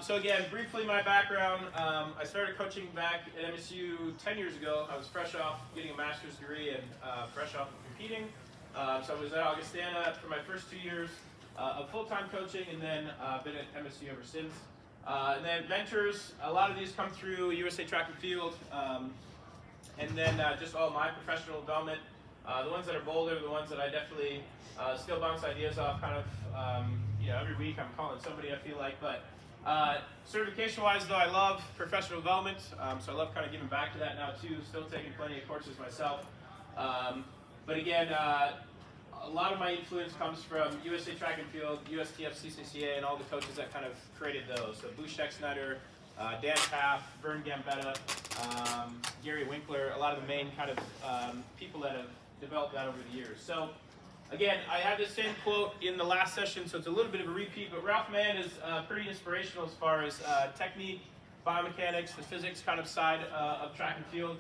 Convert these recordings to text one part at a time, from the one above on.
So again, briefly my background, I started coaching back at MSU 10 years ago. I was fresh off getting a master's degree and fresh off of competing. So I was at Augustana for my first 2 years of full-time coaching, and then been at MSU ever since. And then mentors, a lot of these come through USA Track and Field, and then just all my professional development. The ones that are bolder, the ones that I definitely still bounce ideas off kind of, every week I'm calling somebody, I feel like. But certification-wise, though, I love professional development, so I love kind of giving back to that now too, still taking plenty of courses myself. But again, a lot of my influence comes from USA Track and Field, USTF, CCCA, and all the coaches that kind of created those. So Bush Snyder, Dan Paff, Vern Gambetta, Gary Winkler, a lot of the main kind of people that have developed that over the years. So again, I had the same quote in the last session, so it's a little bit of a repeat, but Ralph Mann is pretty inspirational as far as technique, biomechanics, the physics kind of side of track and field.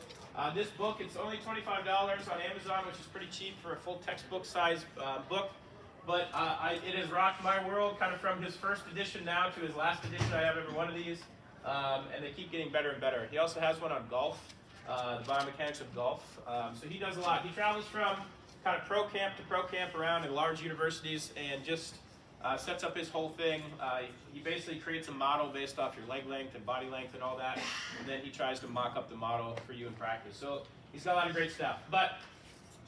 This book, it's only $25 on Amazon, which is pretty cheap for a full textbook size book. But it has rocked my world kind of from his first edition now to his last edition. I have every one of these, and they keep getting better and better. He also has one on golf, the biomechanics of golf. So he does a lot. He travels from kind of pro camp around in large universities and just sets up his whole thing. He basically creates a model based off your leg length and body length and all that, and then he tries to mock up the model for you in practice. So he's got a lot of great stuff. But,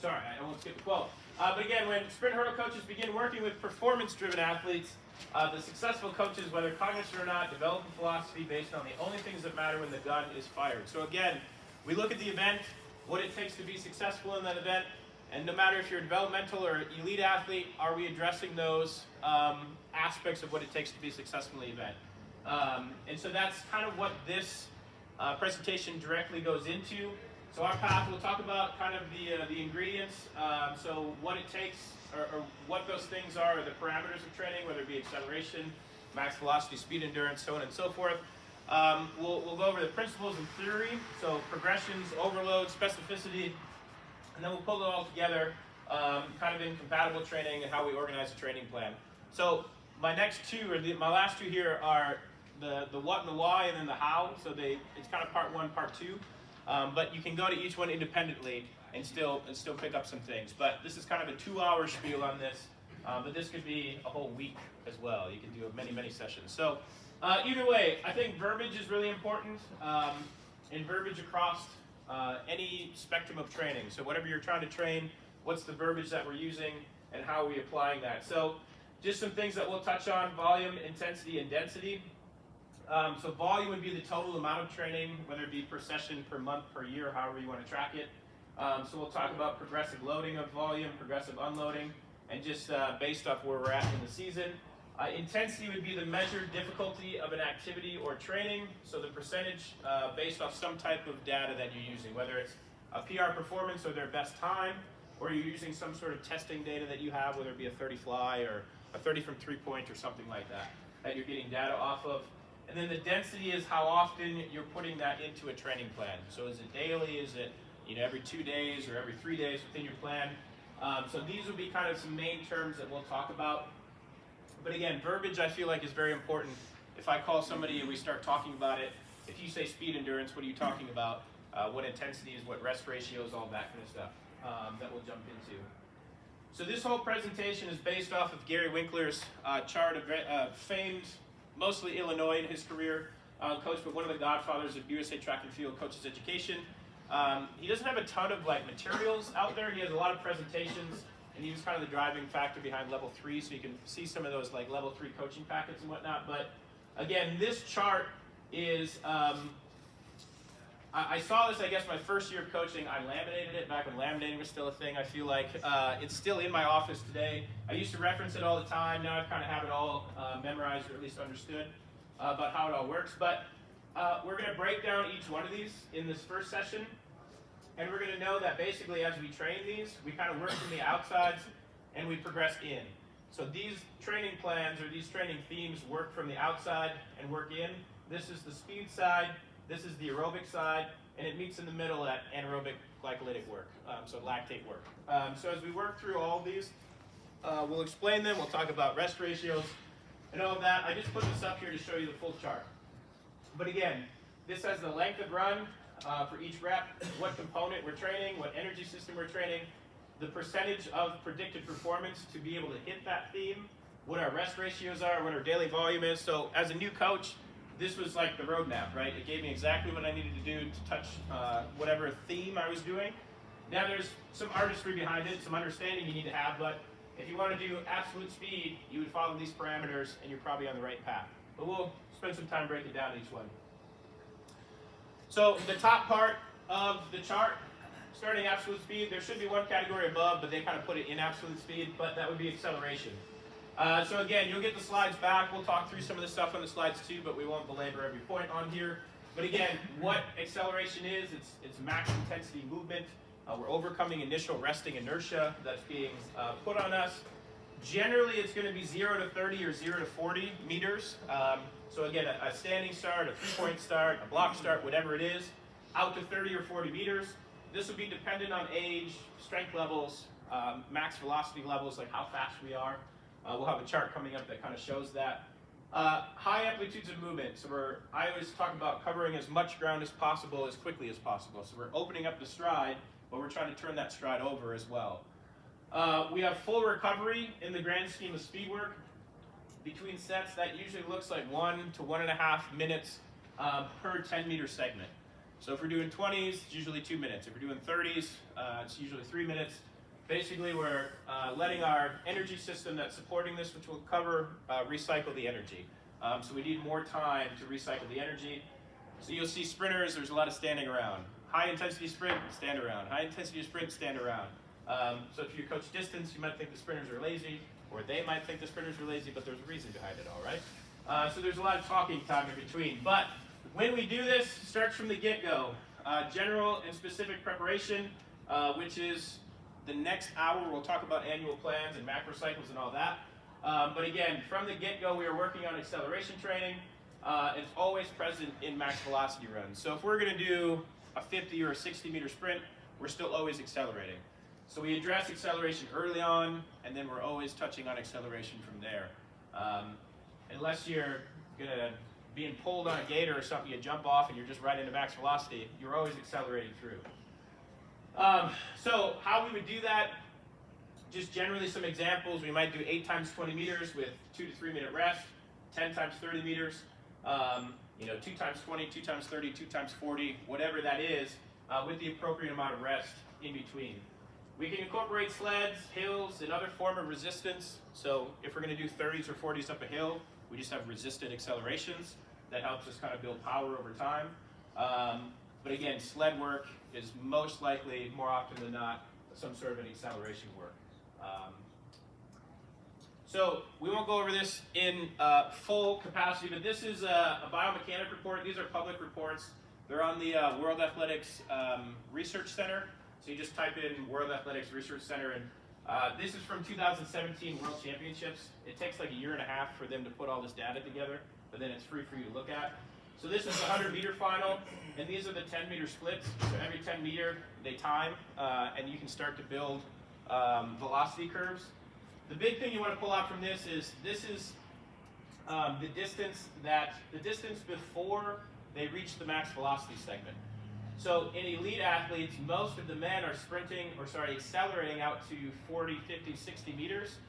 sorry, I won't skip the quote. But again, when sprint hurdle coaches begin working with performance-driven athletes, the successful coaches, whether cognizant or not, develop a philosophy based on the only things that matter when the gun is fired. So again, we look at the event, what it takes to be successful in that event, and no matter if you're a developmental or elite athlete, are we addressing those aspects of what it takes to be successful in the event? And so that's kind of what this presentation directly goes into. So our path, we'll talk about kind of the ingredients, so what it takes, or what those things are, the parameters of training, whether it be acceleration, max velocity, speed endurance, so on and so forth. We'll go over the principles and theory, so progressions, overload, specificity, and then we'll pull it all together, kind of in compatible training and how we organize a training plan. So my next two, or my last two here, are the what and the why, and then the how. So it's kind of part one, part two. But you can go to each one independently and still pick up some things. But this is kind of a 2-hour spiel on this. But this could be a whole week as well. You can do many sessions. So either way, I think verbiage is really important, and verbiage across any spectrum of training. So whatever you're trying to train, what's the verbiage that we're using, and how are we applying that? So just some things that we'll touch on: volume, intensity, and density. So volume would be the total amount of training, whether it be per session, per month, per year, however you want to track it. So we'll talk about progressive loading of volume, progressive unloading, and just based off where we're at in the season. Intensity would be the measured difficulty of an activity or training, so the percentage based off some type of data that you're using, whether it's a PR performance or their best time, or you're using some sort of testing data that you have, whether it be a 30 fly or a 30 from 3-point or something like that, that you're getting data off of. And then the density is how often you're putting that into a training plan. So is it daily, is it every 2 days or every 3 days within your plan? So these would be kind of some main terms that we'll talk about. But again, verbiage I feel like is very important. If I call somebody and we start talking about it, if you say speed endurance, what are you talking about? What intensity is, what rest ratios, all that kind of stuff that we'll jump into. So this whole presentation is based off of Gary Winkler's chart of famed, mostly Illinois in his career, coach, but one of the godfathers of USA Track and Field coaches education. He doesn't have a ton of materials out there. He has a lot of presentations, and he was kind of the driving factor behind level 3, so you can see some of those level 3 coaching packets and whatnot. But again, this chart is, I saw this, I guess, my first year of coaching. I laminated it back when laminating was still a thing. I feel like it's still in my office today. I used to reference it all the time. Now I kind of have it all memorized, or at least understood about how it all works. But we're going to break down each one of these in this first session. And we're going to know that basically as we train these, we kind of work from the outsides and we progress in. So these training plans or these training themes work from the outside and work in. This is the speed side, this is the aerobic side, and it meets in the middle at anaerobic glycolytic work, so lactate work. So as we work through all of these, we'll explain them, we'll talk about rest ratios, and and all of that. I just put this up here to show you the full chart. But again, this has the length of run for each rep, what component we're training, what energy system we're training, the percentage of predicted performance to be able to hit that theme, what our rest ratios are, what our daily volume is. So as a new coach, this was like the roadmap, right? It gave me exactly what I needed to do to touch whatever theme I was doing. Now there's some artistry behind it, some understanding you need to have, but if you want to do absolute speed, you would follow these parameters and you're probably on the right path. But we'll spend some time breaking down each one. So the top part of the chart, starting absolute speed, there should be one category above, but they kind of put it in absolute speed, but that would be acceleration. So again, you'll get the slides back. We'll talk through some of the stuff on the slides too, but we won't belabor every point on here. But again, what acceleration is, it's max intensity movement. We're overcoming initial resting inertia that's being put on us. Generally, it's going to be 0 to 30 or 0 to 40 meters. So again, a standing start, a three-point start, a block start, whatever it is, out to 30 or 40 meters. This will be dependent on age, strength levels, max velocity levels, like how fast we are. We'll have a chart coming up that kind of shows that. High amplitudes of movement. So I always talk about covering as much ground as possible, as quickly as possible. So we're opening up the stride, but we're trying to turn that stride over as well. We have full recovery in the grand scheme of speed work. Between sets, that usually looks like 1 to 1.5 minutes per 10-meter segment. So if we're doing 20s, it's usually 2 minutes. If we're doing 30s, it's usually 3 minutes. Basically, we're letting our energy system that's supporting this, which will cover, recycle the energy. So we need more time to recycle the energy. So you'll see sprinters, there's a lot of standing around. High intensity sprint, stand around. High intensity sprint, stand around. So if you coach distance, you might think the sprinters are lazy, or they might think the sprinters are lazy, but there's a reason behind it all, right? So there's a lot of talking time in between. But when we do this, it starts from the get-go. General and specific preparation, which is the next hour. We'll talk about annual plans and macro cycles and all that. But again, from the get-go, we are working on acceleration training. It's always present in max velocity runs. So if we're going to do a 50 or a 60-meter sprint, we're still always accelerating. So we address acceleration early on, and then we're always touching on acceleration from there. Unless you're being pulled on a gator or something, you jump off and you're just right into max velocity, you're always accelerating through. So how we would do that, just generally some examples. We might do 8 times 20 meters with 2 to 3 minute rest, 10 times 30 meters, 2 times 20, 2 times 30, 2 times 40, whatever that is, with the appropriate amount of rest in between. We can incorporate sleds, hills, and other form of resistance. So if we're going to do 30s or 40s up a hill, we just have resisted accelerations. That helps us kind of build power over time. But again, sled work is most likely, more often than not, some sort of an acceleration work. So we won't go over this in full capacity, but this is a biomechanic report. These are public reports. They're on the World Athletics Research Center. So you just type in World Athletics Research Center, and this is from 2017 World Championships. It takes like 1.5 years for them to put all this data together, but then it's free for you to look at. So this is the 100-meter final, and these are the 10-meter splits. So every 10 meter, they time, and you can start to build velocity curves. The big thing you want to pull out from this is the distance before they reach the max velocity segment. So in elite athletes, most of the men are accelerating out to 40, 50, 60 meters,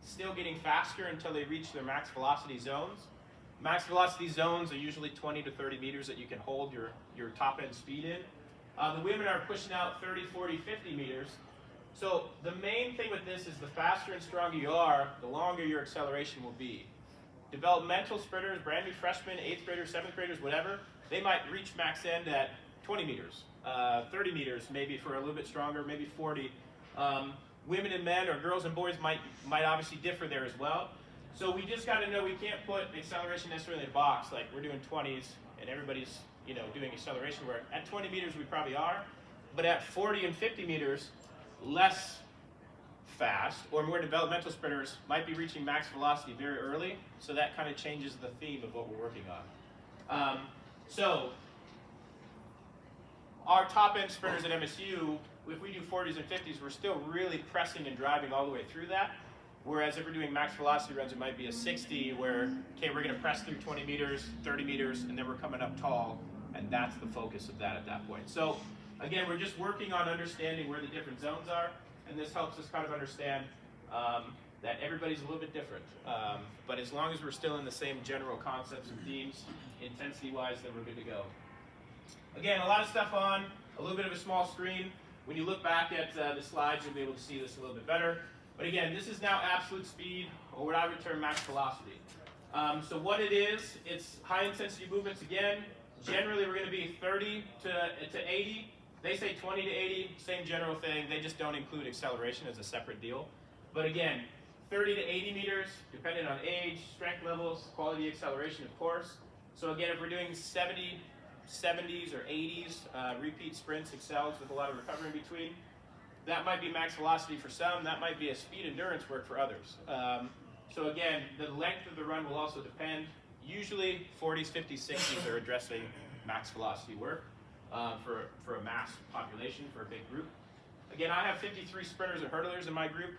still getting faster until they reach their max velocity zones. Max velocity zones are usually 20 to 30 meters that you can hold your top end speed in. The women are pushing out 30, 40, 50 meters. So the main thing with this is the faster and stronger you are, the longer your acceleration will be. Developmental sprinters, brand new freshmen, 8th graders, 7th graders, whatever, they might reach max end at 20 meters, 30 meters, maybe for a little bit stronger, maybe 40. Women and men, or girls and boys, might obviously differ there as well. So we just got to know we can't put acceleration necessarily in a box, like we're doing 20s and everybody's doing acceleration work. At 20 meters we probably are, but at 40 and 50 meters, less fast, or more developmental sprinters might be reaching max velocity very early, so that kind of changes the theme of what we're working on. So our top end sprinters at MSU, if we do 40s and 50s, we're still really pressing and driving all the way through that. Whereas if we're doing max velocity runs, it might be a 60 where, okay, we're gonna press through 20 meters, 30 meters, and then we're coming up tall, and that's the focus of that at that point. So again, we're just working on understanding where the different zones are, and this helps us kind of understand that everybody's a little bit different. But as long as we're still in the same general concepts and themes, intensity-wise, then we're good to go. Again, a lot of stuff on, a little bit of a small screen. When you look back at the slides, you'll be able to see this a little bit better. But again, this is now absolute speed, or what I would term max velocity. So what it is, it's high intensity movements again. Generally, we're going to be 30 to 80. They say 20 to 80, same general thing. They just don't include acceleration as a separate deal. But again, 30 to 80 meters, depending on age, strength levels, quality acceleration, of course. So again, if we're doing 70s or 80s, repeat sprints, accels with a lot of recovery in between, that might be max velocity for some. That might be a speed endurance work for others. So again, the length of the run will also depend. Usually 40s, 50s, 60s are addressing max velocity work for a mass population, for a big group. Again, I have 53 sprinters and hurdlers in my group,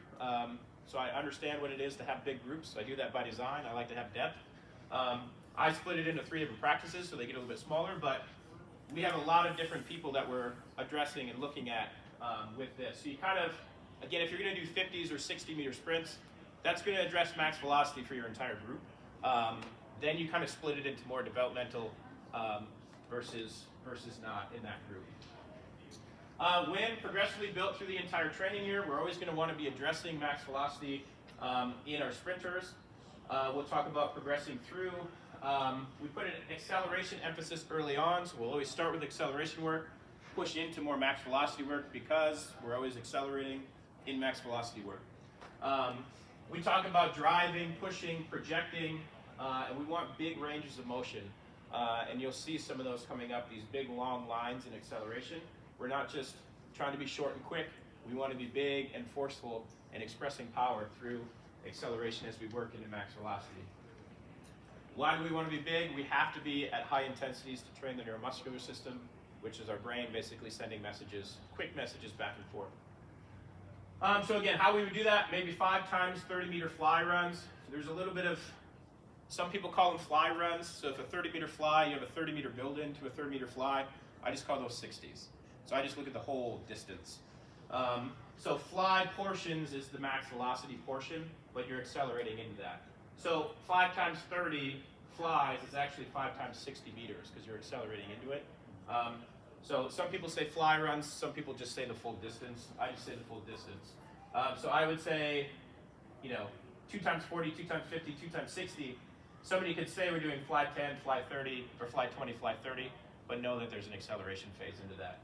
so I understand what it is to have big groups. I do that by design. I like to have depth. I split it into 3 different practices so they get a little bit smaller, but we have a lot of different people that we're addressing and looking at with this. So you kind of, again, if you're going to do 50s or 60-meter sprints, that's going to address max velocity for your entire group. Then you kind of split it into more developmental versus not in that group. When progressively built through the entire training year, we're always going to want to be addressing max velocity in our sprinters. We'll talk about progressing through. We put an acceleration emphasis early on, so we'll always start with acceleration work, push into more max velocity work because we're always accelerating in max velocity work. We talk about driving, pushing, projecting, and we want big ranges of motion. And you'll see some of those coming up, these big long lines in acceleration. We're not just trying to be short and quick. We want to be big and forceful and expressing power through acceleration as we work into max velocity. Why do we want to be big? We have to be at high intensities to train the neuromuscular system, which is our brain basically sending messages, quick messages back and forth. So again, how we would do that, maybe 5 times 30-meter fly runs. There's a little bit of, some people call them fly runs. So if a 30-meter fly, you have a 30-meter build-in to a 30-meter fly, I just call those 60s. So I just look at the whole distance. So fly portions is the max velocity portion, but you're accelerating into that. So 5 times 30 flies is actually 5 times 60 meters because you're accelerating into it. So some people say fly runs, some people just say the full distance. I just say the full distance. So I would say, 2 times 40, 2 times 50, 2 times 60. Somebody could say we're doing fly 10, fly 30, or fly 20, fly 30, but know that there's an acceleration phase into that.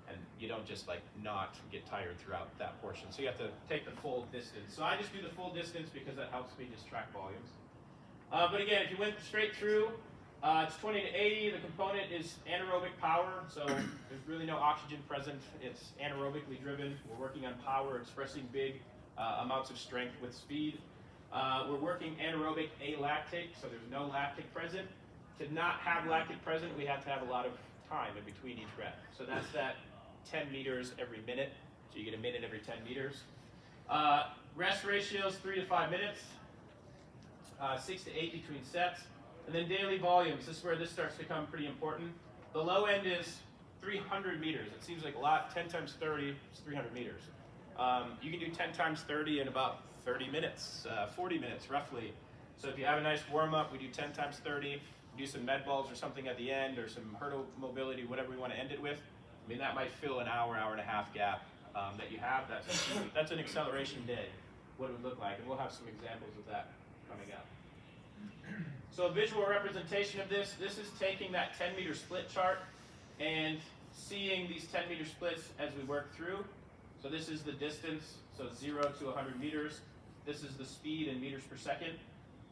And you don't just not get tired throughout that portion. So you have to take the full distance. So I just do the full distance because that helps me just track volumes. But again, if you went straight through, it's 20 to 80. The component is anaerobic power, so there's really no oxygen present. It's anaerobically driven. We're working on power, expressing big amounts of strength with speed. We're working anaerobic alactic, so there's no lactic present. To not have lactic present, we have to have a lot of time in between each rep. So that's that 10 meters every minute. So you get a minute every 10 meters. Rest ratios, 3 to 5 minutes. 6 to 8 between sets. And then daily volumes. This is where this starts to become pretty important. The low end is 300 meters. It seems like a lot. 10 times 30 is 300 meters. You can do 10 times 30 in about 30 minutes, 40 minutes roughly. So if you have a nice warm-up, we do 10 times 30. Do some med balls or something at the end, or some hurdle mobility, whatever we want to end it with. I mean, that might fill an hour, hour and a half gap that you have. That's an acceleration day, what it would look like, and we'll have some examples of that coming up. So a visual representation of this is taking that 10-meter split chart and seeing these 10-meter splits as we work through. So this is the distance, so 0 to 100 meters. This is the speed in meters per second.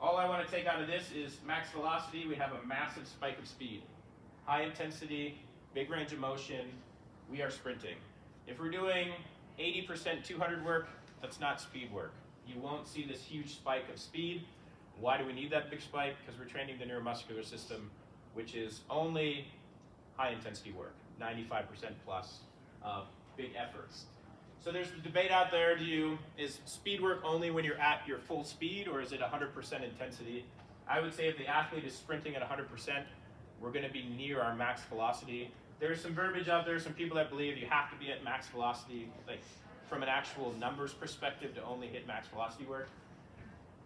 All I want to take out of this is max velocity. We have a massive spike of speed. High intensity, big range of motion, we are sprinting. If we're doing 80% 200 work, that's not speed work. You won't see this huge spike of speed. Why do we need that big spike? Because we're training the neuromuscular system, which is only high intensity work, 95% plus big efforts. So there's the debate out there, is speed work only when you're at your full speed, or is it 100% intensity? I would say if the athlete is sprinting at 100%, we're going to be near our max velocity. There's some verbiage out there, some people that believe you have to be at max velocity, like from an actual numbers perspective, to only hit max velocity work.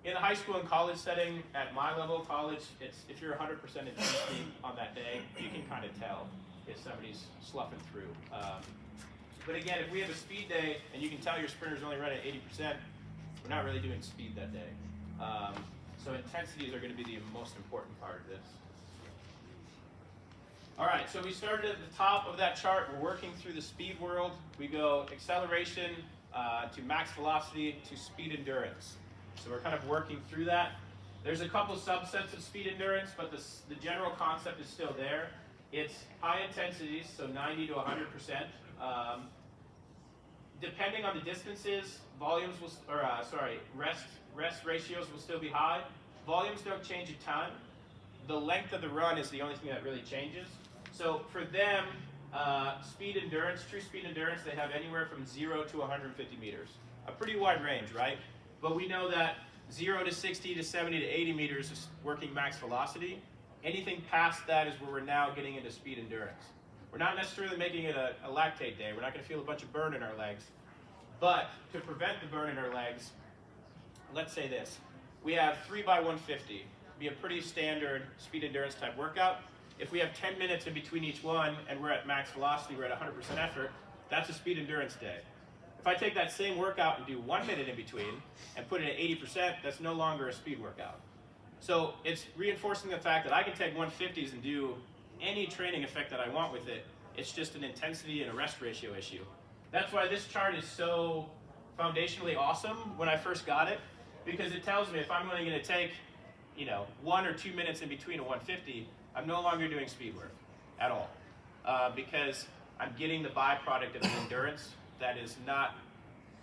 In the high school and college setting, at my level of college, if you're 100% intensity on that day, you can kind of tell if somebody's sloughing through. But again, if we have a speed day and you can tell your sprinter's only running at 80%, we're not really doing speed that day. So intensities are going to be the most important part of this. All right, so we started at the top of that chart. We're working through the speed world. We go acceleration to max velocity to speed endurance. So we're kind of working through that. There's a couple subsets of speed endurance, but the general concept is still there. It's high intensities, so 90 to 100%. Depending on the distances, volumes will, rest ratios will still be high. Volumes don't change a ton. The length of the run is the only thing that really changes. So for them, speed endurance, true speed endurance, they have anywhere from 0 to 150 meters. A pretty wide range, right? But we know that 0 to 60 to 70 to 80 meters is working max velocity. Anything past that is where we're now getting into speed endurance. We're not necessarily making it a lactate day. We're not going to feel a bunch of burn in our legs. But to prevent the burn in our legs, let's say this. We have 3x150. Be a pretty standard speed endurance type workout. If we have 10 minutes in between each one and we're at max velocity, we're at 100% effort, that's a speed endurance day. If I take that same workout and do 1 minute in between and put it at 80%, that's no longer a speed workout. So it's reinforcing the fact that I can take 150s and do any training effect that I want with it. It's just an intensity and a rest ratio issue. That's why this chart is so foundationally awesome when I first got it, because it tells me if I'm only going to take 1 or 2 minutes in between a 150, I'm no longer doing speed work at all, because I'm getting the byproduct of the endurance that is not,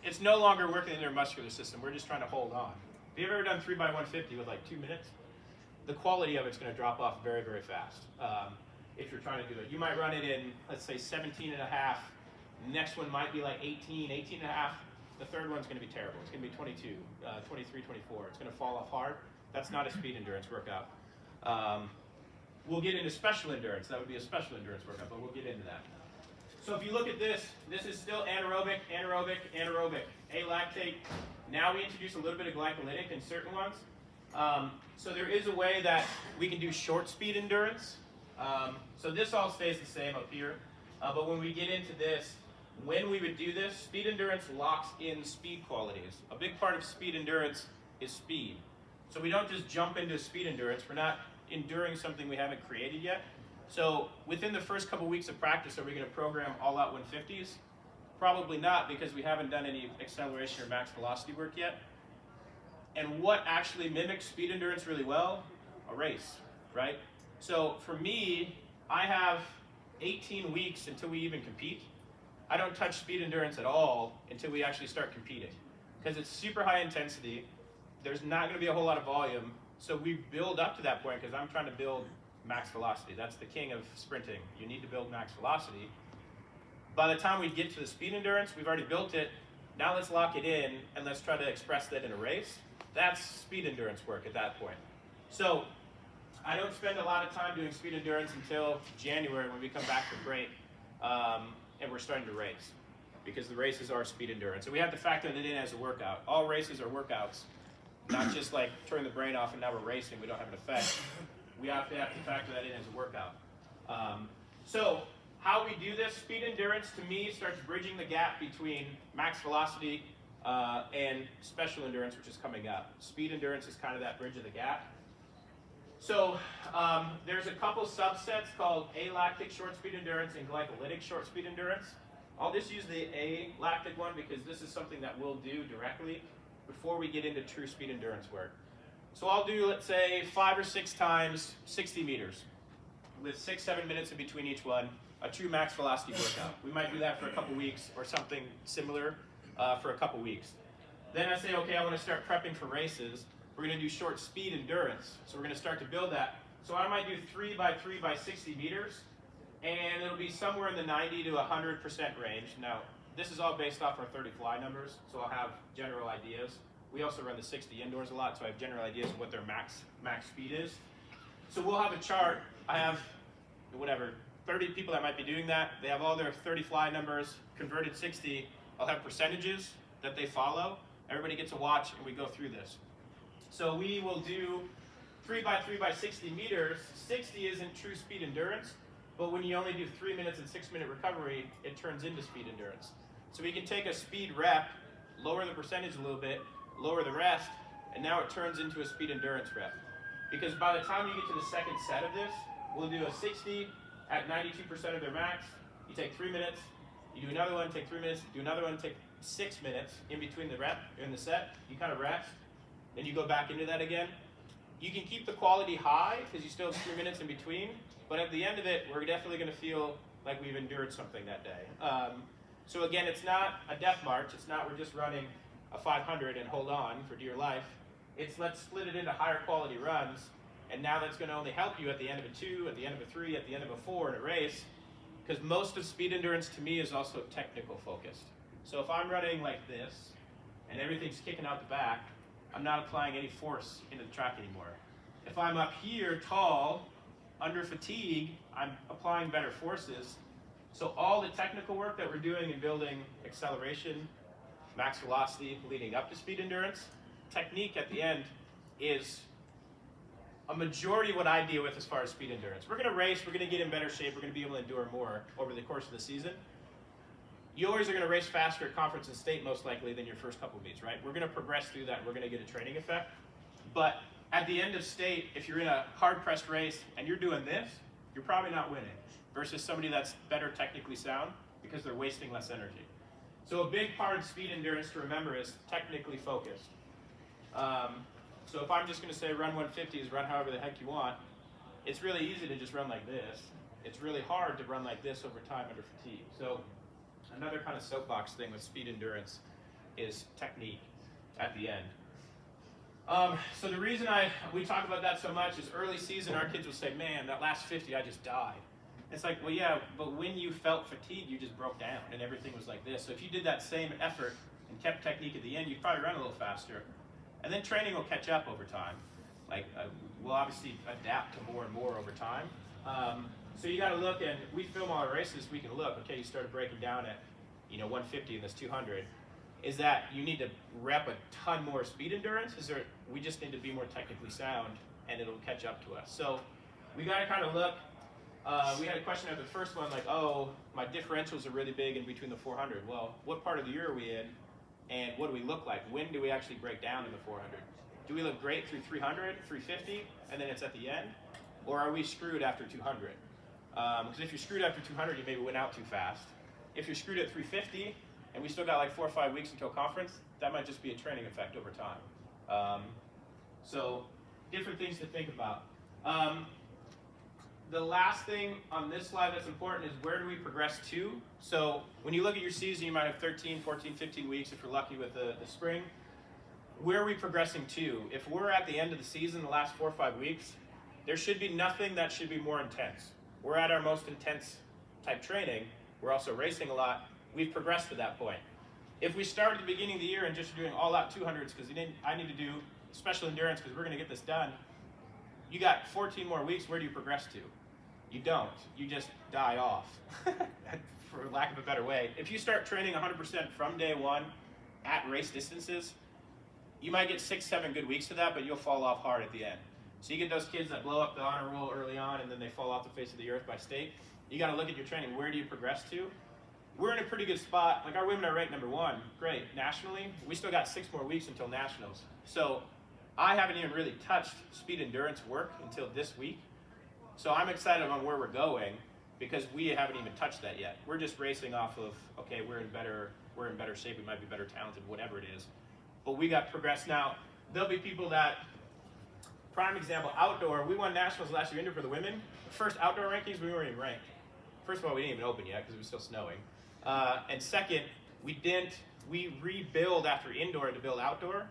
it's no longer working in their muscular system. We're just trying to hold on. Have you ever done 3x150 with like 2 minutes? The quality of it's going to drop off very, very fast if you're trying to do it. You might run it in, let's say 17 and a half. Next one might be like 18, 18 and a half. The third one's going to be terrible. It's going to be 22, 23, 24. It's going to fall off hard. That's not a speed endurance workout. We'll get into special endurance. That would be a special endurance workout, but we'll get into that. So if you look at this, this is still anaerobic, anaerobic, anaerobic. Alactate. Now we introduce a little bit of glycolytic in certain ones. So there is a way that we can do short speed endurance. So this all stays the same up here. But when we get into this, when we would do this, speed endurance locks in speed qualities. A big part of speed endurance is speed. So we don't just jump into speed endurance. We're not enduring something we haven't created yet. So within the first couple weeks of practice, are we going to program all out 150s? Probably not, because we haven't done any acceleration or max velocity work yet. And what actually mimics speed endurance really well? A race, right? So for me, I have 18 weeks until we even compete. I don't touch speed endurance at all until we actually start competing, because it's super high intensity. There's not going to be a whole lot of volume. So we build up to that point, because I'm trying to build max velocity. That's the king of sprinting. You need to build max velocity. By the time we get to the speed endurance, we've already built it. Now let's lock it in and let's try to express that in a race. That's speed endurance work at that point. So I don't spend a lot of time doing speed endurance until January, when we come back from break and we're starting to race, because the races are speed endurance. And we have to factor that in as a workout. All races are workouts, not just like turn the brain off and now we're racing, we don't have an effect. We have to factor that in as a workout. So how we do this, speed endurance to me starts bridging the gap between max velocity and special endurance, which is coming up. Speed endurance is kind of that bridge of the gap. So there's a couple subsets called alactic short speed endurance and glycolytic short speed endurance. I'll just use the alactic one because this is something that we'll do directly before we get into true speed endurance work. So I'll do, let's say, 5 or 6 times 60 meters with 6-7 minutes in between each one, a true max velocity workout. We might do that for a couple weeks or something similar for a couple weeks. Then I say, okay, I want to start prepping for races. We're going to do short speed endurance. So we're going to start to build that. So I might do 3x3x60 meters, and it'll be somewhere in the 90 to 100% range. Now, this is all based off our 30 fly numbers, so I'll have general ideas. We also run the 60 indoors a lot, so I have general ideas of what their max speed is. So we'll have a chart. I have, whatever, 30 people that might be doing that. They have all their 30 fly numbers, converted 60. I'll have percentages that they follow. Everybody gets a watch, and we go through this. So we will do 3 by 3 by 60 meters. 60 isn't true speed endurance, but when you only do 3 minutes and 6 minute recovery, it turns into speed endurance. So we can take a speed rep, lower the percentage a little bit, lower the rest, and now it turns into a speed endurance rep. Because by the time you get to the second set of this, we'll do a 60 at 92% of their max. You take 3 minutes, you do another one, take 3 minutes, do another one, take 6 minutes in between the rep and the set. You kind of rest, then you go back into that again. You can keep the quality high because you still have 3 minutes in between, but at the end of it, we're definitely going to feel like we've endured something that day. So again, it's not a death march. It's not we're just running a 500 and hold on for dear life. It's let's split it into higher quality runs, and now that's going to only help you at the end of a 2, at the end of a 3, at the end of a 4 in a race, because most of speed endurance to me is also technical focused. So if I'm running like this, and everything's kicking out the back, I'm not applying any force into the track anymore. If I'm up here tall, under fatigue, I'm applying better forces. So all the technical work that we're doing in building acceleration, max velocity leading up to speed endurance, technique at the end is a majority of what I deal with as far as speed endurance. We're going to race, we're going to get in better shape, we're going to be able to endure more over the course of the season. You always are going to race faster at conference and state most likely than your first couple meets, right? We're going to progress through that, we're going to get a training effect. But at the end of state, if you're in a hard-pressed race and you're doing this, you're probably not winning versus somebody that's better technically sound because they're wasting less energy. So a big part of speed endurance to remember is technically focused. So if I'm just going to say run 150s, run however the heck you want, it's really easy to just run like this. It's really hard to run like this over time under fatigue. So another kind of soapbox thing with speed endurance is technique at the end. So the reason we talk about that so much is early season, our kids will say, man, that last 50, I just died. It's like, well, yeah, but when you felt fatigued, you just broke down and everything was like this. So if you did that same effort and kept technique at the end, you'd probably run a little faster. And then training will catch up over time. Like, we'll obviously adapt to more and more over time. So you got to look, and we film all our races, we can look, okay, you started breaking down at 150 in this 200. Is that you need to rep a ton more speed endurance? Is there, we just need to be more technically sound and it'll catch up to us. So we got to kind of look. We had a question after the first one, like, oh, my differentials are really big in between the 400. Well, what part of the year are we in? And what do we look like? When do we actually break down in the 400? Do we look great through 300, 350, and then it's at the end? Or are we screwed after 200? Because if you're screwed after 200, you maybe went out too fast. If you're screwed at 350, and we still got like 4 or 5 weeks until conference, that might just be a training effect over time. So different things to think about. The last thing on this slide that's important is where do we progress to? So when you look at your season, you might have 13, 14, 15 weeks if you're lucky with the spring. Where are we progressing to? If we're at the end of the season, the last 4 or 5 weeks, there should be nothing that should be more intense. We're at our most intense type training. We're also racing a lot. We've progressed to that point. If we start at the beginning of the year and just doing all-out 200s because I need to do special endurance because we're going to get this done, you got 14 more weeks. Where do you progress to? You don't. You just die off, for lack of a better way. If you start training 100% from day one at race distances, you might get 6, 7 good weeks to that, but you'll fall off hard at the end. So you get those kids that blow up the honor roll early on and then they fall off the face of the earth by state. You got to look at your training. Where do you progress to? We're in a pretty good spot. Like our women are ranked #1. Great. Nationally, we still got 6 more weeks until nationals. So I haven't even really touched speed endurance work until this week. So I'm excited on where we're going because we haven't even touched that yet. We're just racing off of, okay, we're in better shape, we might be better talented, whatever it is. But we got progressed now. There'll be people that, prime example, outdoor, we won nationals last year indoor for the women. First outdoor rankings, we weren't even ranked. First of all, we didn't even open yet because it was still snowing. And second, we rebuild after indoor to build outdoor.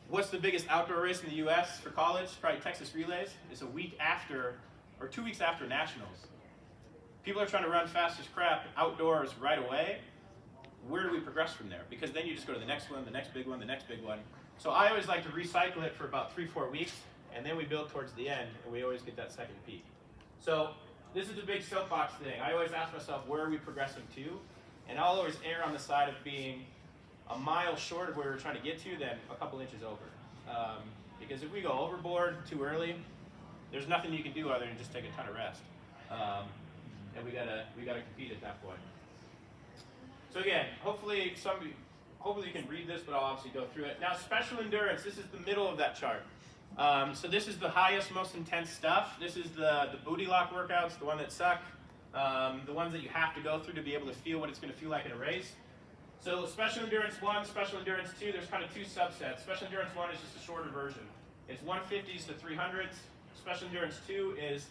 What's the biggest outdoor race in the US for college? Probably Texas Relays. It's a week after, or 2 weeks after nationals. People are trying to run fast as crap outdoors right away. where do we progress from there? Because then you just go to the next one, the next big one, the next big one. So I always like to recycle it for about 3-4 weeks, and then we build towards the end, and we always get that second peak. So this is a big soapbox thing. I always ask myself, where are we progressing to? And I'll always err on the side of being a mile short of where we're trying to get to than a couple inches over. Because if we go overboard too early, there's nothing you can do other than just take a ton of rest. And we gotta compete at that point. So again, hopefully you can read this, but I'll obviously go through it. Now, special endurance, this is the middle of that chart. So this is the highest, most intense stuff. This is the booty lock workouts, the one that suck, the ones that you have to go through to be able to feel what it's going to feel like in a race. So special endurance 1, special endurance 2, there's kind of two subsets. Special endurance 1 is just a shorter version. It's 150s to 300s. Special endurance 2 is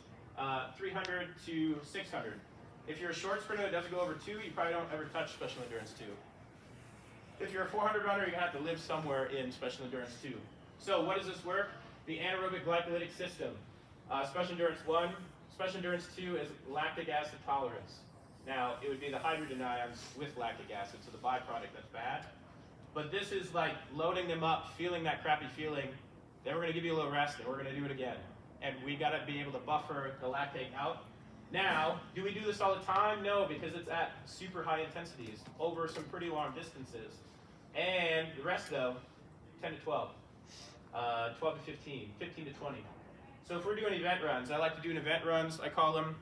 300 to 600. If you're a short sprinter that doesn't go over 2, you probably don't ever touch special endurance 2. If you're a 400 runner, you're going to have to live somewhere in special endurance 2. So what does this work? The anaerobic glycolytic system. Special endurance 1, special endurance 2 is lactic acid tolerance. Now, it would be the hydrogen ions with lactic acid, so the byproduct that's bad. But this is like loading them up, feeling that crappy feeling. Then we're going to give you a little rest, and we're going to do it again. And we got to be able to buffer the lactate out. Now, do we do this all the time? No, because it's at super high intensities over some pretty long distances. And the rest, though, 10 to 12, 12 to 15, 15 to 20. So if we're doing event runs, I like to do event runs, I call them.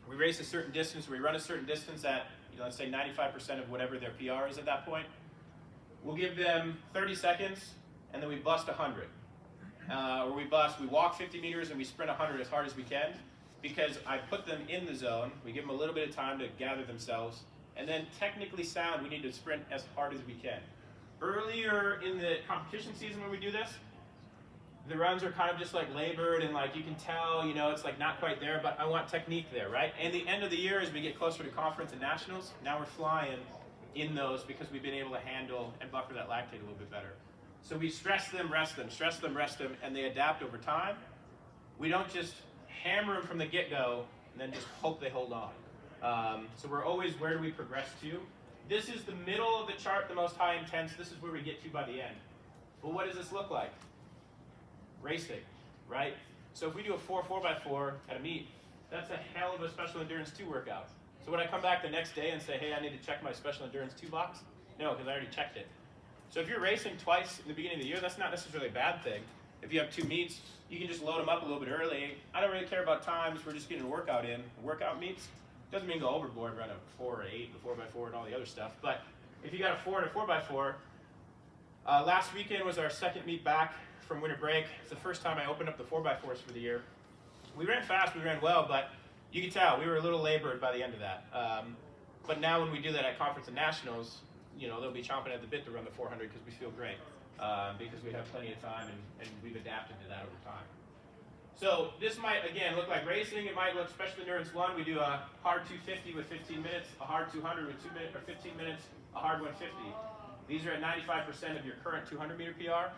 We race a certain distance, we run a certain distance at, let's say 95% of whatever their PR is at that point. We'll give them 30 seconds, and then we bust 100. Or we walk 50 meters and we sprint 100 as hard as we can, because I put them in the zone, we give them a little bit of time to gather themselves, and then technically sound, we need to sprint as hard as we can. Earlier in the competition season when we do this, the runs are kind of just like labored and like you can tell, it's like not quite there, but I want technique there, right? And the end of the year, as we get closer to conference and nationals, now we're flying in those because we've been able to handle and buffer that lactate a little bit better. So we stress them, rest them, stress them, rest them, and they adapt over time. We don't just hammer them from the get-go and then just hope they hold on. So we're always, where do we progress to? This is the middle of the chart, the most high intense. This is where we get to by the end. Well, what does this look like? Racing, right? So if we do a 4x4 at a meet, that's a hell of a special endurance 2 workout. So when I come back the next day and say, hey, I need to check my special endurance 2 box? No, because I already checked it. So if you're racing twice in the beginning of the year, that's not necessarily a bad thing. If you have 2 meets, you can just load them up a little bit early. I don't really care about times. We're just getting a workout in. Workout meets doesn't mean go overboard, run a 4 or 8, the 4x4 and all the other stuff. But if you got a 4 and a 4x4, last weekend was our second meet back from winter break. It's the first time I opened up the 4x4s for the year. We ran fast, we ran well, but you can tell we were a little labored by the end of that. But now when we do that at conference and nationals, they'll be chomping at the bit to run the 400 because we feel great. Because we have plenty of time and we've adapted to that over time. So this might, again, look like racing. It might look special endurance 1. We do a hard 250 with 15 minutes, a hard 200 with 2 minutes or 15 minutes, a hard 150. These are at 95% of your current 200 meter PR.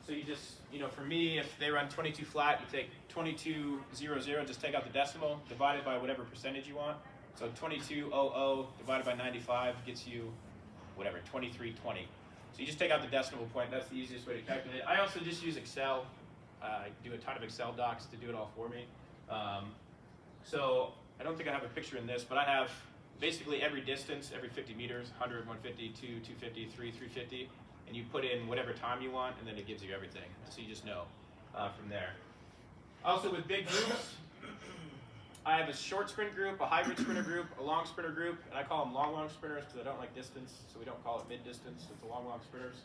So you just, for me, if they run 22 flat, you take 22.00, just take out the decimal, divide it by whatever percentage you want. So 22.00 divided by 95 gets you, whatever, 23.20. So you just take out the decimal point. That's the easiest way to calculate it. I also just use Excel. I do a ton of Excel docs to do it all for me. So I don't think I have a picture in this, but I have basically every distance, every 50 meters, 100, 150, 2, 250, 3, 350, and you put in whatever time you want, and then it gives you everything. So you just know from there. Also with big groups, I have a short sprint group, a hybrid sprinter group, a long sprinter group, and I call them long sprinters because I don't like distance, so we don't call it mid-distance, it's the long sprinters.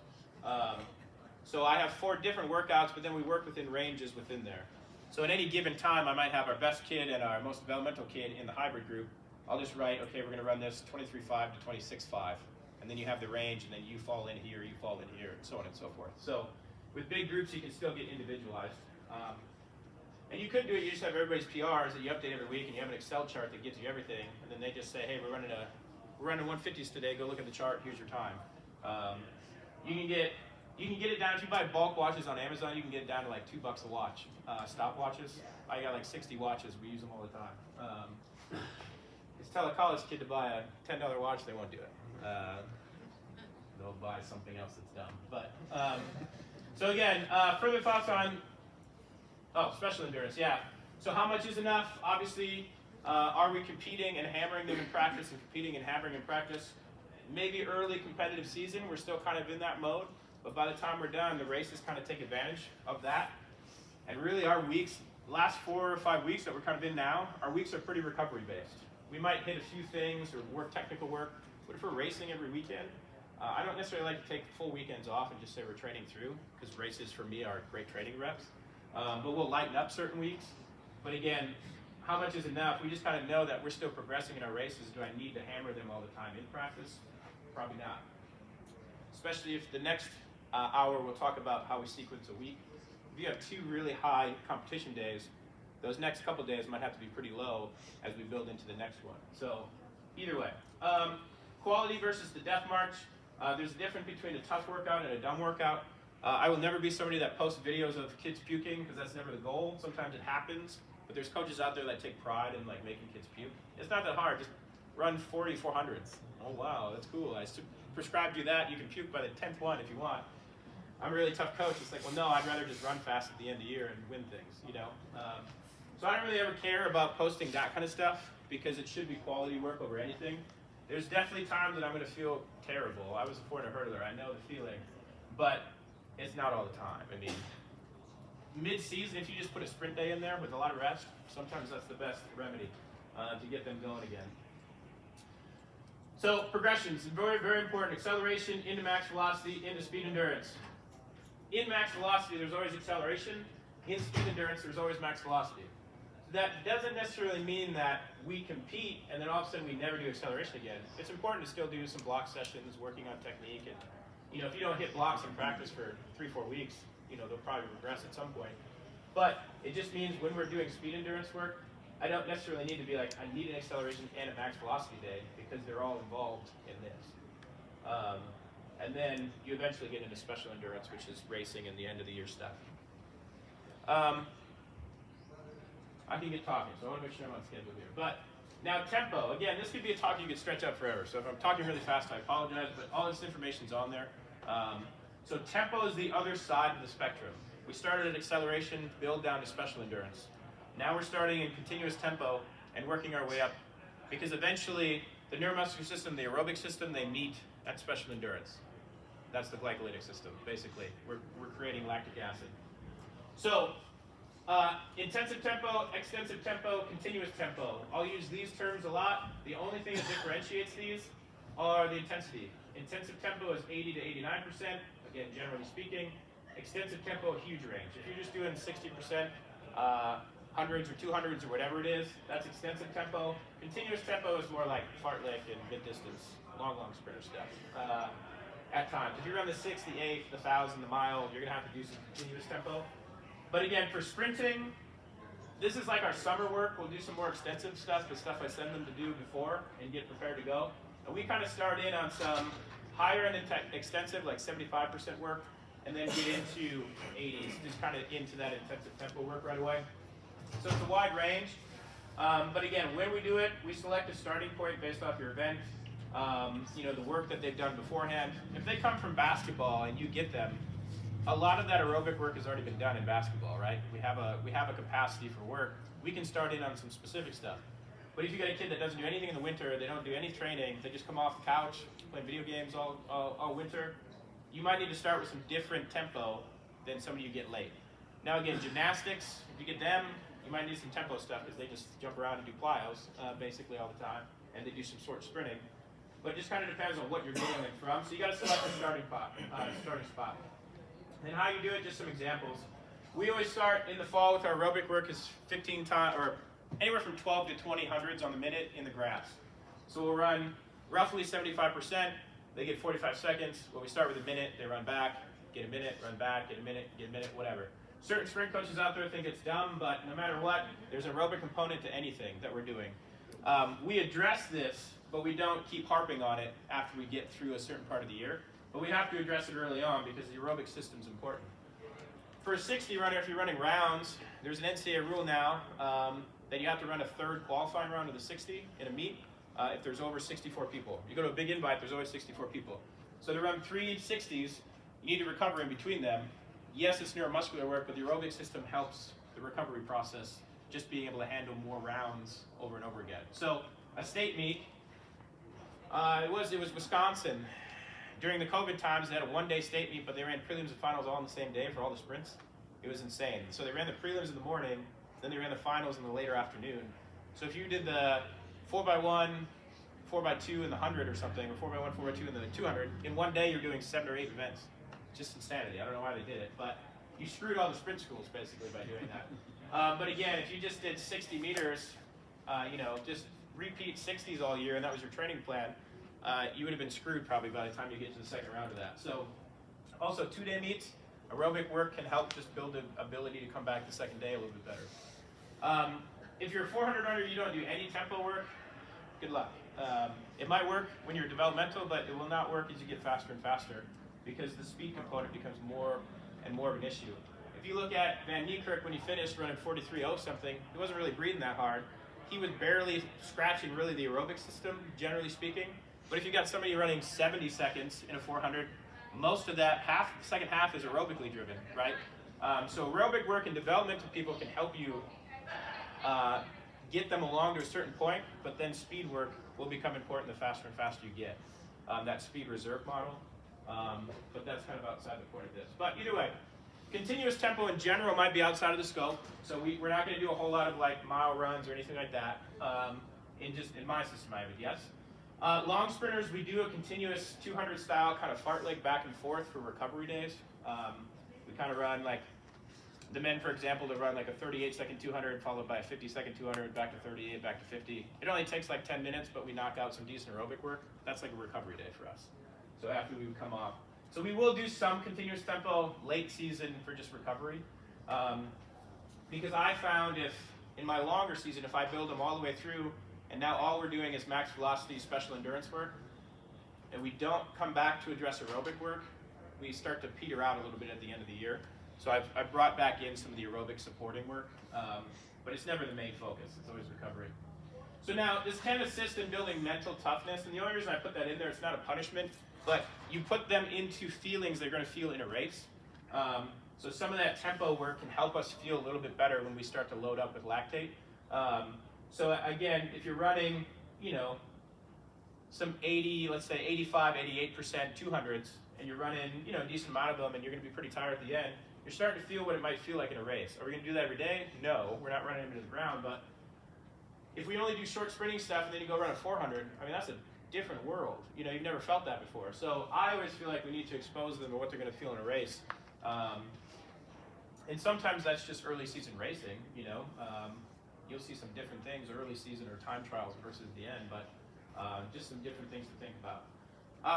So I have 4 different workouts, but then we work within ranges within there. So at any given time, I might have our best kid and our most developmental kid in the hybrid group. I'll just write, okay, we're going to run this 23.5 to 26.5, and then you have the range, and then you fall in here, you fall in here, and so on and so forth. So with big groups, you can still get individualized. And you could do it, you just have everybody's PRs that you update every week, and you have an Excel chart that gives you everything, and then they just say, hey, we're running 150s today, go look at the chart, here's your time. You can get it down, if you buy bulk watches on Amazon, you can get it down to like $2 a watch. Stopwatches, I got like 60 watches, we use them all the time. Just tell a college kid to buy a $10 watch, they won't do it. They'll buy something else that's dumb. But so again, further thoughts on special endurance. Yeah. So how much is enough? Obviously, are we competing and hammering them in practice and competing and hammering in practice? Maybe early competitive season, we're still kind of in that mode. But by the time we're done, the races kind of take advantage of that. And really, our weeks, last 4 or 5 weeks that we're kind of in now, our weeks are pretty recovery based. We might hit a few things or work technical work, but if we're racing every weekend, I don't necessarily like to take full weekends off and just say we're training through, because races for me are great training reps. But we'll lighten up certain weeks. But again, how much is enough? We just kind of know that we're still progressing in our races. Do I need to hammer them all the time in practice? Probably not. Especially if the next hour we'll talk about how we sequence a week. If you have 2 really high competition days, those next couple days might have to be pretty low as we build into the next one. So either way. Quality versus the death march. There's a difference between a tough workout and a dumb workout. I will never be somebody that posts videos of kids puking, because that's never the goal. Sometimes it happens, but there's coaches out there that take pride in like making kids puke. It's not that hard. Just run 40 400s. Oh wow, that's cool. I prescribed you that. You can puke by the 10th one if you want. I'm a really tough coach. It's like, well, no, I'd rather just run fast at the end of the year and win things, you know. So I don't really ever care about posting that kind of stuff, because it should be quality work over anything. There's definitely times that I'm going to feel terrible. I was a 400 hurdler. I know the feeling, but it's not all the time. I mean, mid-season, if you just put a sprint day in there with a lot of rest, sometimes that's the best remedy to get them going again. So progressions, very, very important. Acceleration into max velocity, into speed endurance. In max velocity, there's always acceleration. In speed endurance, there's always max velocity. So that doesn't necessarily mean that we compete and then all of a sudden we never do acceleration again. It's important to still do some block sessions, working on technique, and if you don't hit blocks in practice for 3-4 weeks, they'll probably regress at some point. But it just means when we're doing speed endurance work, I don't necessarily need to be like, I need an acceleration and a max velocity day, because they're all involved in this. And then you eventually get into special endurance, which is racing and the end of the year stuff. I can get talking, so I want to make sure I'm on schedule here. But now tempo, again, this could be a talk you could stretch out forever. So if I'm talking really fast, I apologize, but all this information's on there. So tempo is the other side of the spectrum. We started at acceleration, build down to special endurance. Now we're starting in continuous tempo and working our way up, because eventually the neuromuscular system, the aerobic system, they meet at special endurance. That's the glycolytic system, basically. We're creating lactic acid. So intensive tempo, extensive tempo, continuous tempo. I'll use these terms a lot. The only thing that differentiates these are the intensity. Intensive tempo is 80 to 89%, again, generally speaking. Extensive tempo, huge range. If you're just doing 60%, hundreds or 200s or whatever it is, that's extensive tempo. Continuous tempo is more like fartlek and mid-distance, long sprinter stuff. At times, if you run the 6, the 8, the 1,000, the mile, you're gonna have to do some continuous tempo. But again, for sprinting, this is like our summer work. We'll do some more extensive stuff, the stuff I send them to do before and get prepared to go. And we kind of start in on some higher end extensive, like 75% work, and then get into 80s, just kind of into that intensive tempo work right away. So it's a wide range. But again, when we do it, we select a starting point based off your event, the work that they've done beforehand. If they come from basketball and you get them, a lot of that aerobic work has already been done in basketball, right? We have a capacity for work. We can start in on some specific stuff. But if you got a kid that doesn't do anything in the winter, they don't do any training, they just come off the couch, play video games all winter, you might need to start with some different tempo than somebody you get late. Now again, gymnastics, if you get them, you might need some tempo stuff, because they just jump around and do plyos basically all the time, and they do some short sprinting. But it just kind of depends on what you're getting it from. So you got to select a starting spot. And how you do it, just some examples. We always start in the fall with our aerobic work is 15 times, or anywhere from 12 to 20 hundreds on the minute in the grass. So we'll run roughly 75%. They get 45 seconds. When we start with a minute, they run back, get a minute, run back, get a minute, whatever. Certain sprint coaches out there think it's dumb, but no matter what, there's an aerobic component to anything that we're doing. We address this, but we don't keep harping on it after we get through a certain part of the year. But we have to address it early on, because the aerobic system is important. For a 60 runner, if you're running rounds, there's an NCAA rule now. then you have to run a third qualifying round of the 60 in a meet if there's over 64 people. You go to a big invite, there's always 64 people. So to run 3 60s, you need to recover in between them. Yes, it's neuromuscular work, but the aerobic system helps the recovery process, just being able to handle more rounds over and over again. So a state meet, it was Wisconsin. During the COVID times, they had a one-day state meet, but they ran prelims and finals all on the same day for all the sprints. It was insane. So they ran the prelims in the morning, then they ran the finals in the later afternoon. So if you did the 4x1, 4x2 in the 100 or something, or 4x1, 4x2 in the 200, in one day you're doing 7 or 8 events. Just insanity. I don't know why they did it, but you screwed all the sprint schools basically by doing that. But again, if you just did 60 meters, just repeat 60s all year, and that was your training plan, you would have been screwed probably by the time you get to the second round of that. So also 2-day meets, aerobic work can help just build the ability to come back the second day a little bit better. If you're a 400 runner, you don't do any tempo work, good luck. It might work when you're developmental, but it will not work as you get faster and faster, because the speed component becomes more and more of an issue. If you look at Van Niekerk when he finished running 43.0 something, he wasn't really breathing that hard. He was barely scratching really the aerobic system, generally speaking. But if you got somebody running 70 seconds in a 400, most of that second half is aerobically driven, right? So aerobic work and developmental people can help you get them along to a certain point, but then speed work will become important the faster and faster you get. That speed reserve model. But that's kind of outside the point of this. But either way, continuous tempo in general might be outside of the scope. So we're not going to do a whole lot of like mile runs or anything like that. In my system, I would yes. Long sprinters, we do a continuous 200 style kind of fartlek back and forth for recovery days. We kind of run like the men, for example, to run like a 38-second 200 followed by a 50-second 200, back to 38, back to 50. It only takes like 10 minutes, but we knock out some decent aerobic work. That's like a recovery day for us. So after we would come off. So we will do some continuous tempo late season for just recovery. Because I found in my longer season, if I build them all the way through, and now all we're doing is max velocity special endurance work, and we don't come back to address aerobic work, we start to peter out a little bit at the end of the year. So I've brought back in some of the aerobic supporting work, but it's never the main focus. It's always recovery. So now this can assist in building mental toughness, and the only reason I put that in there, it's not a punishment, but you put them into feelings they're going to feel in a race. So some of that tempo work can help us feel a little bit better when we start to load up with lactate. So again, if you're running, some 80, let's say 85, 88% 200s, and you're running, a decent amount of them, and you're going to be pretty tired at the end, you're starting to feel what it might feel like in a race. Are we going to do that every day? No, we're not running them into the ground, but if we only do short sprinting stuff and then you go run a 400, I mean, that's a different world. You've never felt that before. So I always feel like we need to expose them to what they're going to feel in a race. And sometimes that's just early season racing, You'll see some different things early season or time trials versus the end, but just some different things to think about.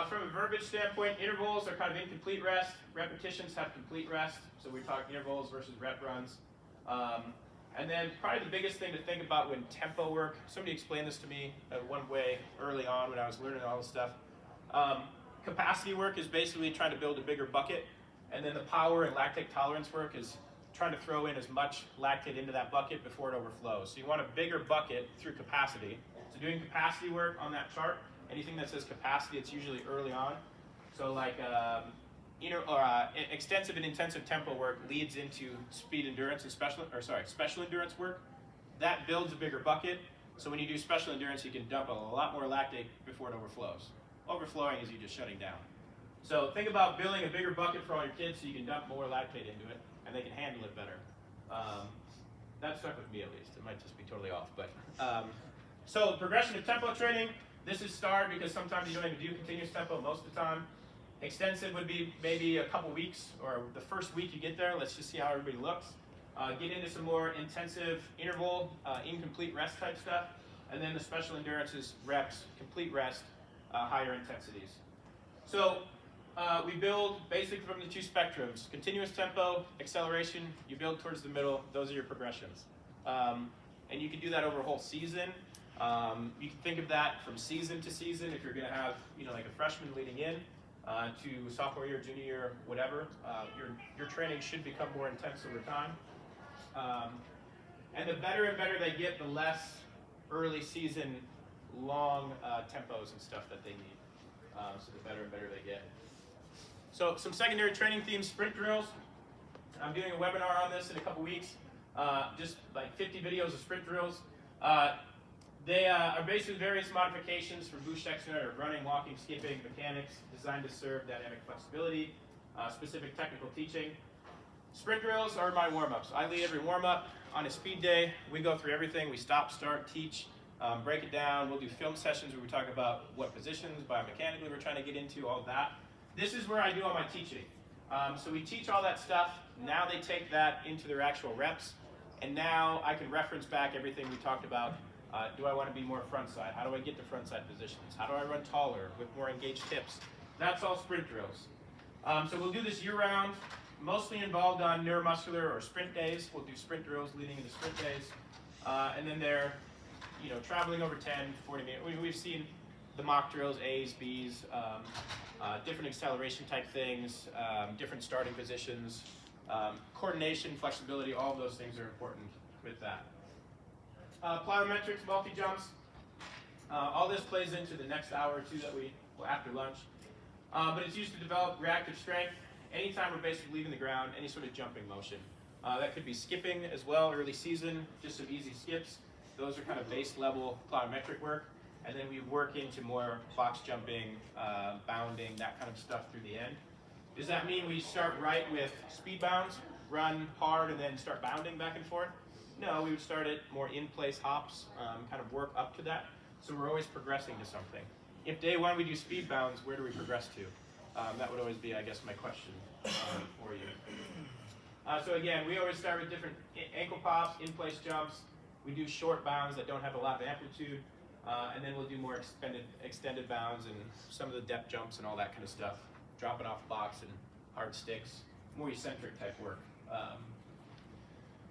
From a verbiage standpoint, intervals are kind of incomplete rest. Repetitions have complete rest. So we talk intervals versus rep runs. And then probably the biggest thing to think about when tempo work, somebody explained this to me one way early on when I was learning all this stuff. Capacity work is basically trying to build a bigger bucket, and then the power and lactate tolerance work is trying to throw in as much lactate into that bucket before it overflows. So you want a bigger bucket through capacity. So doing capacity work on that chart, anything that says capacity, it's usually early on. So like extensive and intensive tempo work leads into speed endurance and special endurance work. That builds a bigger bucket. So when you do special endurance, you can dump a lot more lactate before it overflows. Overflowing is you just shutting down. So think about building a bigger bucket for all your kids so you can dump more lactate into it and they can handle it better. That stuck with me at least. It might just be totally off. But so progression of tempo training. This is starred because sometimes you don't even do continuous tempo most of the time. Extensive would be maybe a couple weeks or the first week you get there. Let's just see how everybody looks. Get into some more intensive interval, incomplete rest type stuff. And then the special endurance is reps, complete rest, higher intensities. So we build basically from the two spectrums. Continuous tempo, acceleration, you build towards the middle. Those are your progressions. And you can do that over a whole season. You can think of that from season to season if you're going to have, like a freshman leading in to sophomore year, junior year, whatever. Your training should become more intense over time. And the better and better they get, the less early season long tempos and stuff that they need. So the better and better they get. So some secondary training themes, sprint drills. I'm doing a webinar on this in a couple weeks. Just like 50 videos of sprint drills. They are basically various modifications for boost exercise or running, walking, skipping, mechanics, designed to serve dynamic flexibility, specific technical teaching. Sprint drills are my warm-ups. I lead every warm-up on a speed day. We go through everything. We stop, start, teach, break it down. We'll do film sessions where we talk about what positions biomechanically we're trying to get into, all that. This is where I do all my teaching. So we teach all that stuff. Now they take that into their actual reps. And now I can reference back everything we talked about. Do I want to be more front side? How do I get to front side positions? How do I run taller with more engaged hips? That's all sprint drills. So we'll do this year round, mostly involved on neuromuscular or sprint days. We'll do sprint drills leading into sprint days. And then they're traveling over 10, 40 minutes. We've seen the mock drills, A's, B's, different acceleration type things, different starting positions, coordination, flexibility, all of those things are important with that. Plyometrics, multi-jumps, all this plays into the next hour or two that well, after lunch. But it's used to develop reactive strength. Anytime we're basically leaving the ground, any sort of jumping motion. That could be skipping as well, early season, just some easy skips. Those are kind of base level plyometric work. And then we work into more box jumping, bounding, that kind of stuff through the end. Does that mean we start right with speed bounds, run hard, and then start bounding back and forth? No, we would start at more in-place hops, kind of work up to that. So we're always progressing to something. If day one we do speed bounds, where do we progress to? That would always be, I guess, my question for you. So again, we always start with different ankle pops, in-place jumps. We do short bounds that don't have a lot of amplitude. And then we'll do more extended bounds and some of the depth jumps and all that kind of stuff. Dropping off the box and hard sticks, more eccentric type work.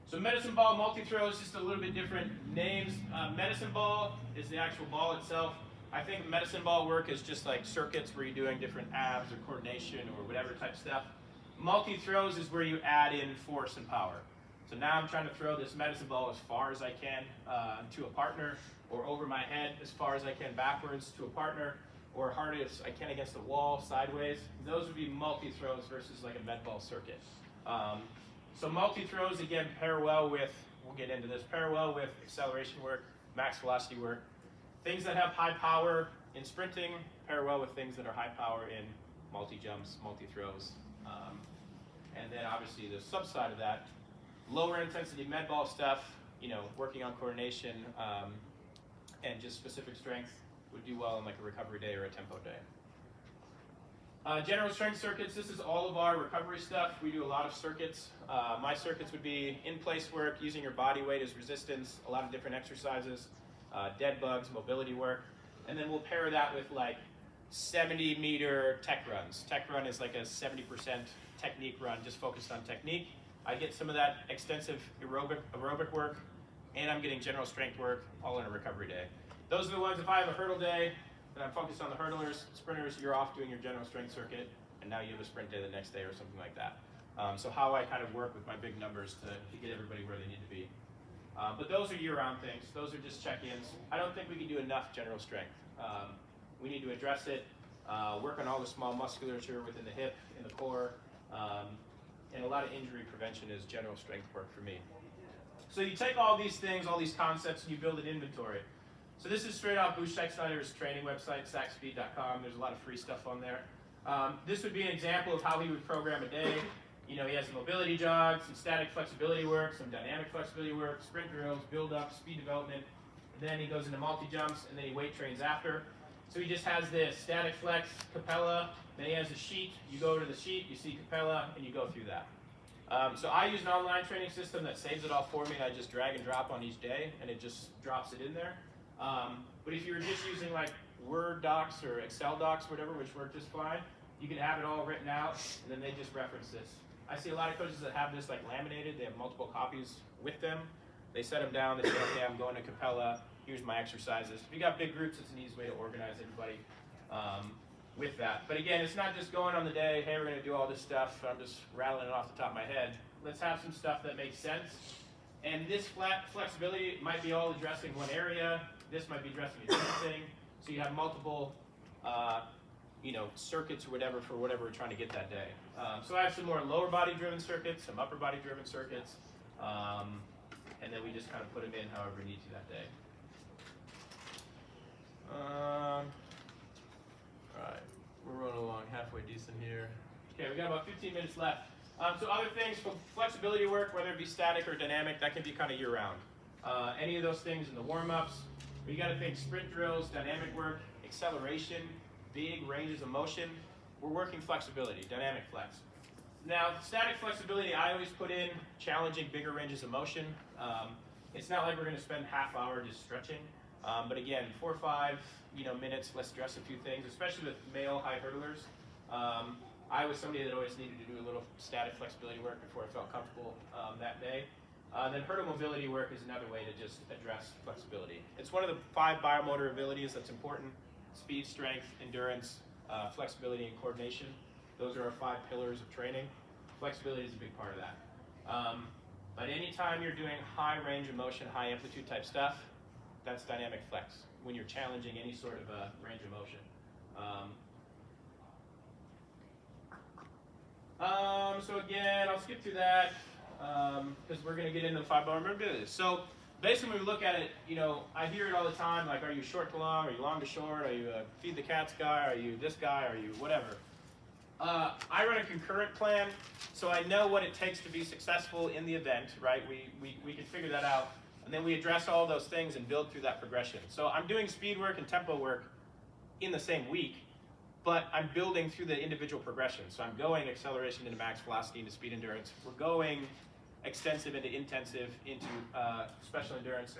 So medicine ball, multi-throw is just a little bit different names. Medicine ball is the actual ball itself. I think medicine ball work is just like circuits where you're doing different abs or coordination or whatever type stuff. Multi-throws is where you add in force and power. So now I'm trying to throw this medicine ball as far as I can to a partner, or over my head as far as I can backwards to a partner, or hard as I can against the wall, sideways. Those would be multi-throws versus like a med ball circuit. So multi-throws, again, pair well with, we'll get into this, pair well with acceleration work, max velocity work. Things that have high power in sprinting pair well with things that are high power in multi-jumps, multi-throws. And then obviously the subside of that, lower intensity med ball stuff, working on coordination and just specific strength would do well in like a recovery day or a tempo day. General strength circuits, this is all of our recovery stuff. We do a lot of circuits. My circuits would be in-place work, using your body weight as resistance, a lot of different exercises, dead bugs, mobility work, and then we'll pair that with like 70-meter tech runs. Tech run is like a 70% technique run, just focused on technique. I get some of that extensive aerobic work, and I'm getting general strength work all in a recovery day. Those are the ones, if I have a hurdle day, then I'm focused on the hurdlers, sprinters, you're off doing your general strength circuit, and now you have a sprint day the next day or something like that. So how I kind of work with my big numbers to get everybody where they need to be. But those are year-round things. Those are just check-ins. I don't think we can do enough general strength. We need to address it, work on all the small musculature within the hip, in the core, and a lot of injury prevention is general strength work for me. So you take all these things, all these concepts, and you build an inventory. So this is straight off Bush Snyder's training website, sacspeed.com. There's a lot of free stuff on there. This would be an example of how he would program a day. He has some mobility jogs, some static flexibility work, some dynamic flexibility work, sprint drills, build-up, speed development. Then he goes into multi-jumps, and then he weight trains after. So he just has this static flex, capella, then he has a sheet. You go to the sheet, you see capella, and you go through that. So I use an online training system that saves it all for me, and I just drag and drop on each day, and it just drops it in there. But if you're just using like Word docs or Excel docs, whatever, which work just fine, you can have it all written out, and then they just reference this. I see a lot of coaches that have this like laminated. They have multiple copies with them. They set them down. They say, okay, I'm going to Capella. Here's my exercises. If you got big groups, it's an easy way to organize everybody with that. But again, it's not just going on the day, hey, we're going to do all this stuff. I'm just rattling it off the top of my head. Let's have some stuff that makes sense. And this flexibility might be all addressing one area. This might be addressing a different thing. So you have multiple circuits or whatever for whatever we're trying to get that day. So I have some more lower body driven circuits, some upper body driven circuits, and then we just kind of put them in however we need to that day. All right, we're running along halfway decent here. Okay, we got about 15 minutes left. So other things for flexibility work, whether it be static or dynamic, that can be kind of year-round. Any of those things in the warm-ups. You got to think sprint drills, dynamic work, acceleration, big ranges of motion. We're working flexibility, dynamic flex. Now, static flexibility, I always put in challenging bigger ranges of motion. It's not like we're going to spend half hour just stretching. But again, 4 or 5 minutes, let's address a few things, especially with male high hurdlers. I was somebody that always needed to do a little static flexibility work before I felt comfortable that day. Then hurdle mobility work is another way to just address flexibility. It's one of the 5 biomotor abilities that's important: speed, strength, endurance, flexibility, and coordination. Those are our 5 pillars of training. Flexibility is a big part of that. But anytime you're doing high range of motion, high amplitude type stuff, that's dynamic flex, when you're challenging any sort of range of motion. So again, I'll skip through that because we're going to get into the 5 biomotor abilities. So basically, when we look at it, I hear it all the time, like, are you short to long? Are you long to short? Are you a feed the cats guy? Are you this guy? Are you whatever? I run a concurrent plan, so I know what it takes to be successful in the event, right? We can figure that out, and then we address all those things and build through that progression. So I'm doing speed work and tempo work in the same week, but I'm building through the individual progression. So I'm going acceleration into max velocity into speed endurance. We're going extensive into intensive into special endurance.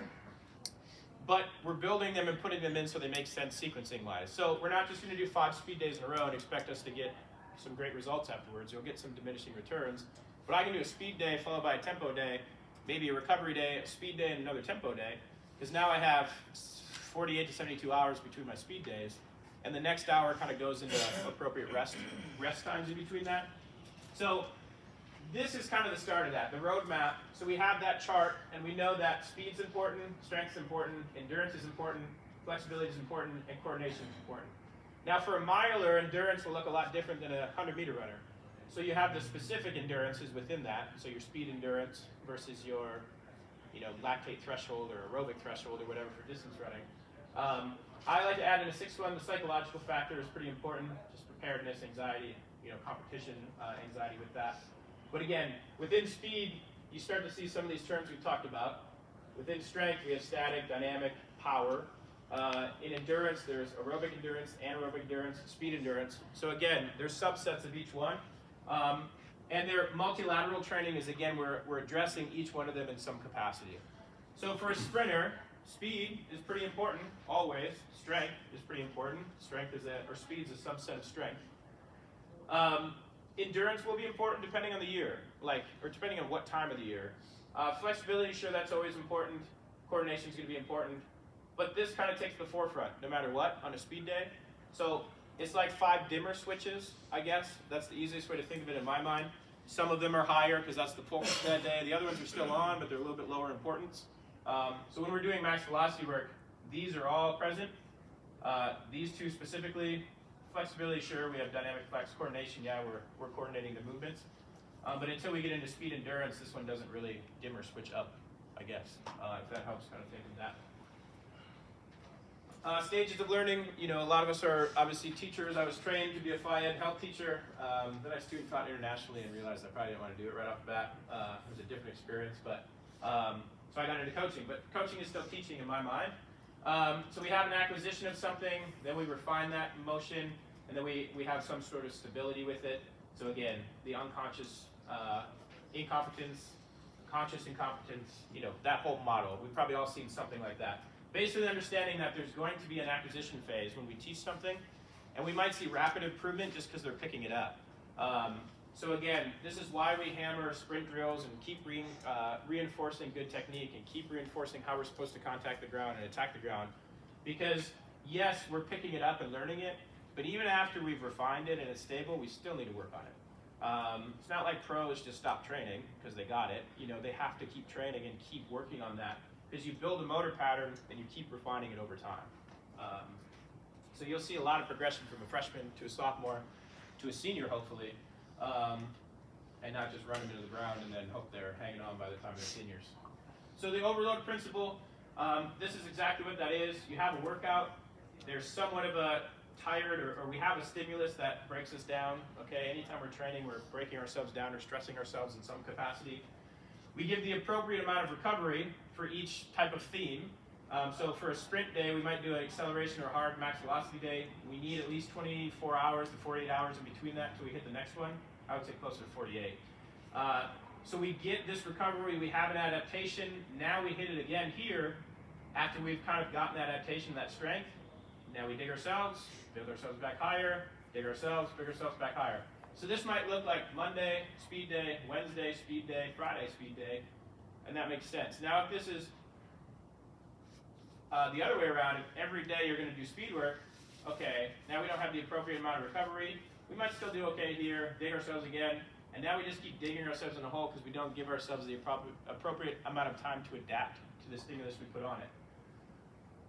But we're building them and putting them in so they make sense sequencing-wise. So we're not just going to do 5 speed days in a row and expect us to get some great results afterwards. You'll get some diminishing returns. But I can do a speed day followed by a tempo day, maybe a recovery day, a speed day, and another tempo day. Because now I have 48 to 72 hours between my speed days. And the next hour kind of goes into appropriate rest times in between that. So this is kind of the start of that, the roadmap. So we have that chart, and we know that speed's important, strength's important, endurance is important, flexibility is important, and coordination is important. Now for a miler, endurance will look a lot different than a 100-meter runner. So you have the specific endurances within that, so your speed endurance versus your lactate threshold or aerobic threshold or whatever for distance running. I like to add in a 6th one. The psychological factor is pretty important, just preparedness, anxiety, competition, anxiety with that. But again, within speed, you start to see some of these terms we've talked about. Within strength, we have static, dynamic, power. In endurance, there's aerobic endurance, anaerobic endurance, speed endurance. So again, there's subsets of each one. And their multilateral training is, again, we're addressing each one of them in some capacity. So for a sprinter, speed is pretty important, always. Strength is pretty important. Speed is a subset of strength. Endurance will be important depending on the year, or depending on what time of the year. Flexibility, sure, that's always important. Coordination is going to be important. But this kind of takes the forefront, no matter what, on a speed day. So it's like 5 dimmer switches, I guess. That's the easiest way to think of it in my mind. Some of them are higher because that's the focus of that day. The other ones are still on, but they're a little bit lower importance. So when we're doing max velocity work, these are all present. These 2 specifically, flexibility, sure, we have dynamic flex. Coordination, yeah, we're coordinating the movements. But until we get into speed endurance, this one doesn't really dim or switch up, I guess, if that helps kind of think of that. Stages of learning, a lot of us are obviously teachers. I was trained to be a Phi-Ed health teacher. Then I student taught internationally and realized I probably didn't want to do it right off the bat. It was a different experience, but so I got into coaching. But coaching is still teaching in my mind. So we have an acquisition of something, then we refine that motion, and then we have some sort of stability with it. So again, the unconscious incompetence, conscious incompetence, that whole model. We've probably all seen something like that. Basically understanding that there's going to be an acquisition phase when we teach something, and we might see rapid improvement just because they're picking it up. So again, this is why we hammer sprint drills and keep reinforcing good technique and keep reinforcing how we're supposed to contact the ground and attack the ground. Because yes, we're picking it up and learning it, but even after we've refined it and it's stable, we still need to work on it. It's not like pros just stop training because they got it. You know, they have to keep training and keep working on that because you build a motor pattern and you keep refining it over time. So you'll see a lot of progression from a freshman to a sophomore to a senior, hopefully, and not just run them into the ground and then hope they're hanging on by the time they're seniors. So the overload principle, this is exactly what that is. You have a workout. There's somewhat of a tired, or we have a stimulus that breaks us down. Okay, anytime we're training, we're breaking ourselves down or stressing ourselves in some capacity. We give the appropriate amount of recovery for each type of theme. So for a sprint day, we might do an acceleration or hard max velocity day. We need at least 24 hours to 48 hours in between that until we hit the next one. I would say closer to 48. So we get this recovery, we have an adaptation. Now we hit it again here after we've kind of gotten that adaptation, that strength. Now we dig ourselves, build ourselves back higher, dig ourselves, bring ourselves back higher. So this might look like Monday, speed day, Wednesday, speed day, Friday, speed day, and that makes sense. Now if this is the other way around, if every day you're going to do speed work, okay, now we don't have the appropriate amount of recovery. We might still do okay here, dig ourselves again, and now we just keep digging ourselves in a hole because we don't give ourselves the appropriate amount of time to adapt to the stimulus we put on it.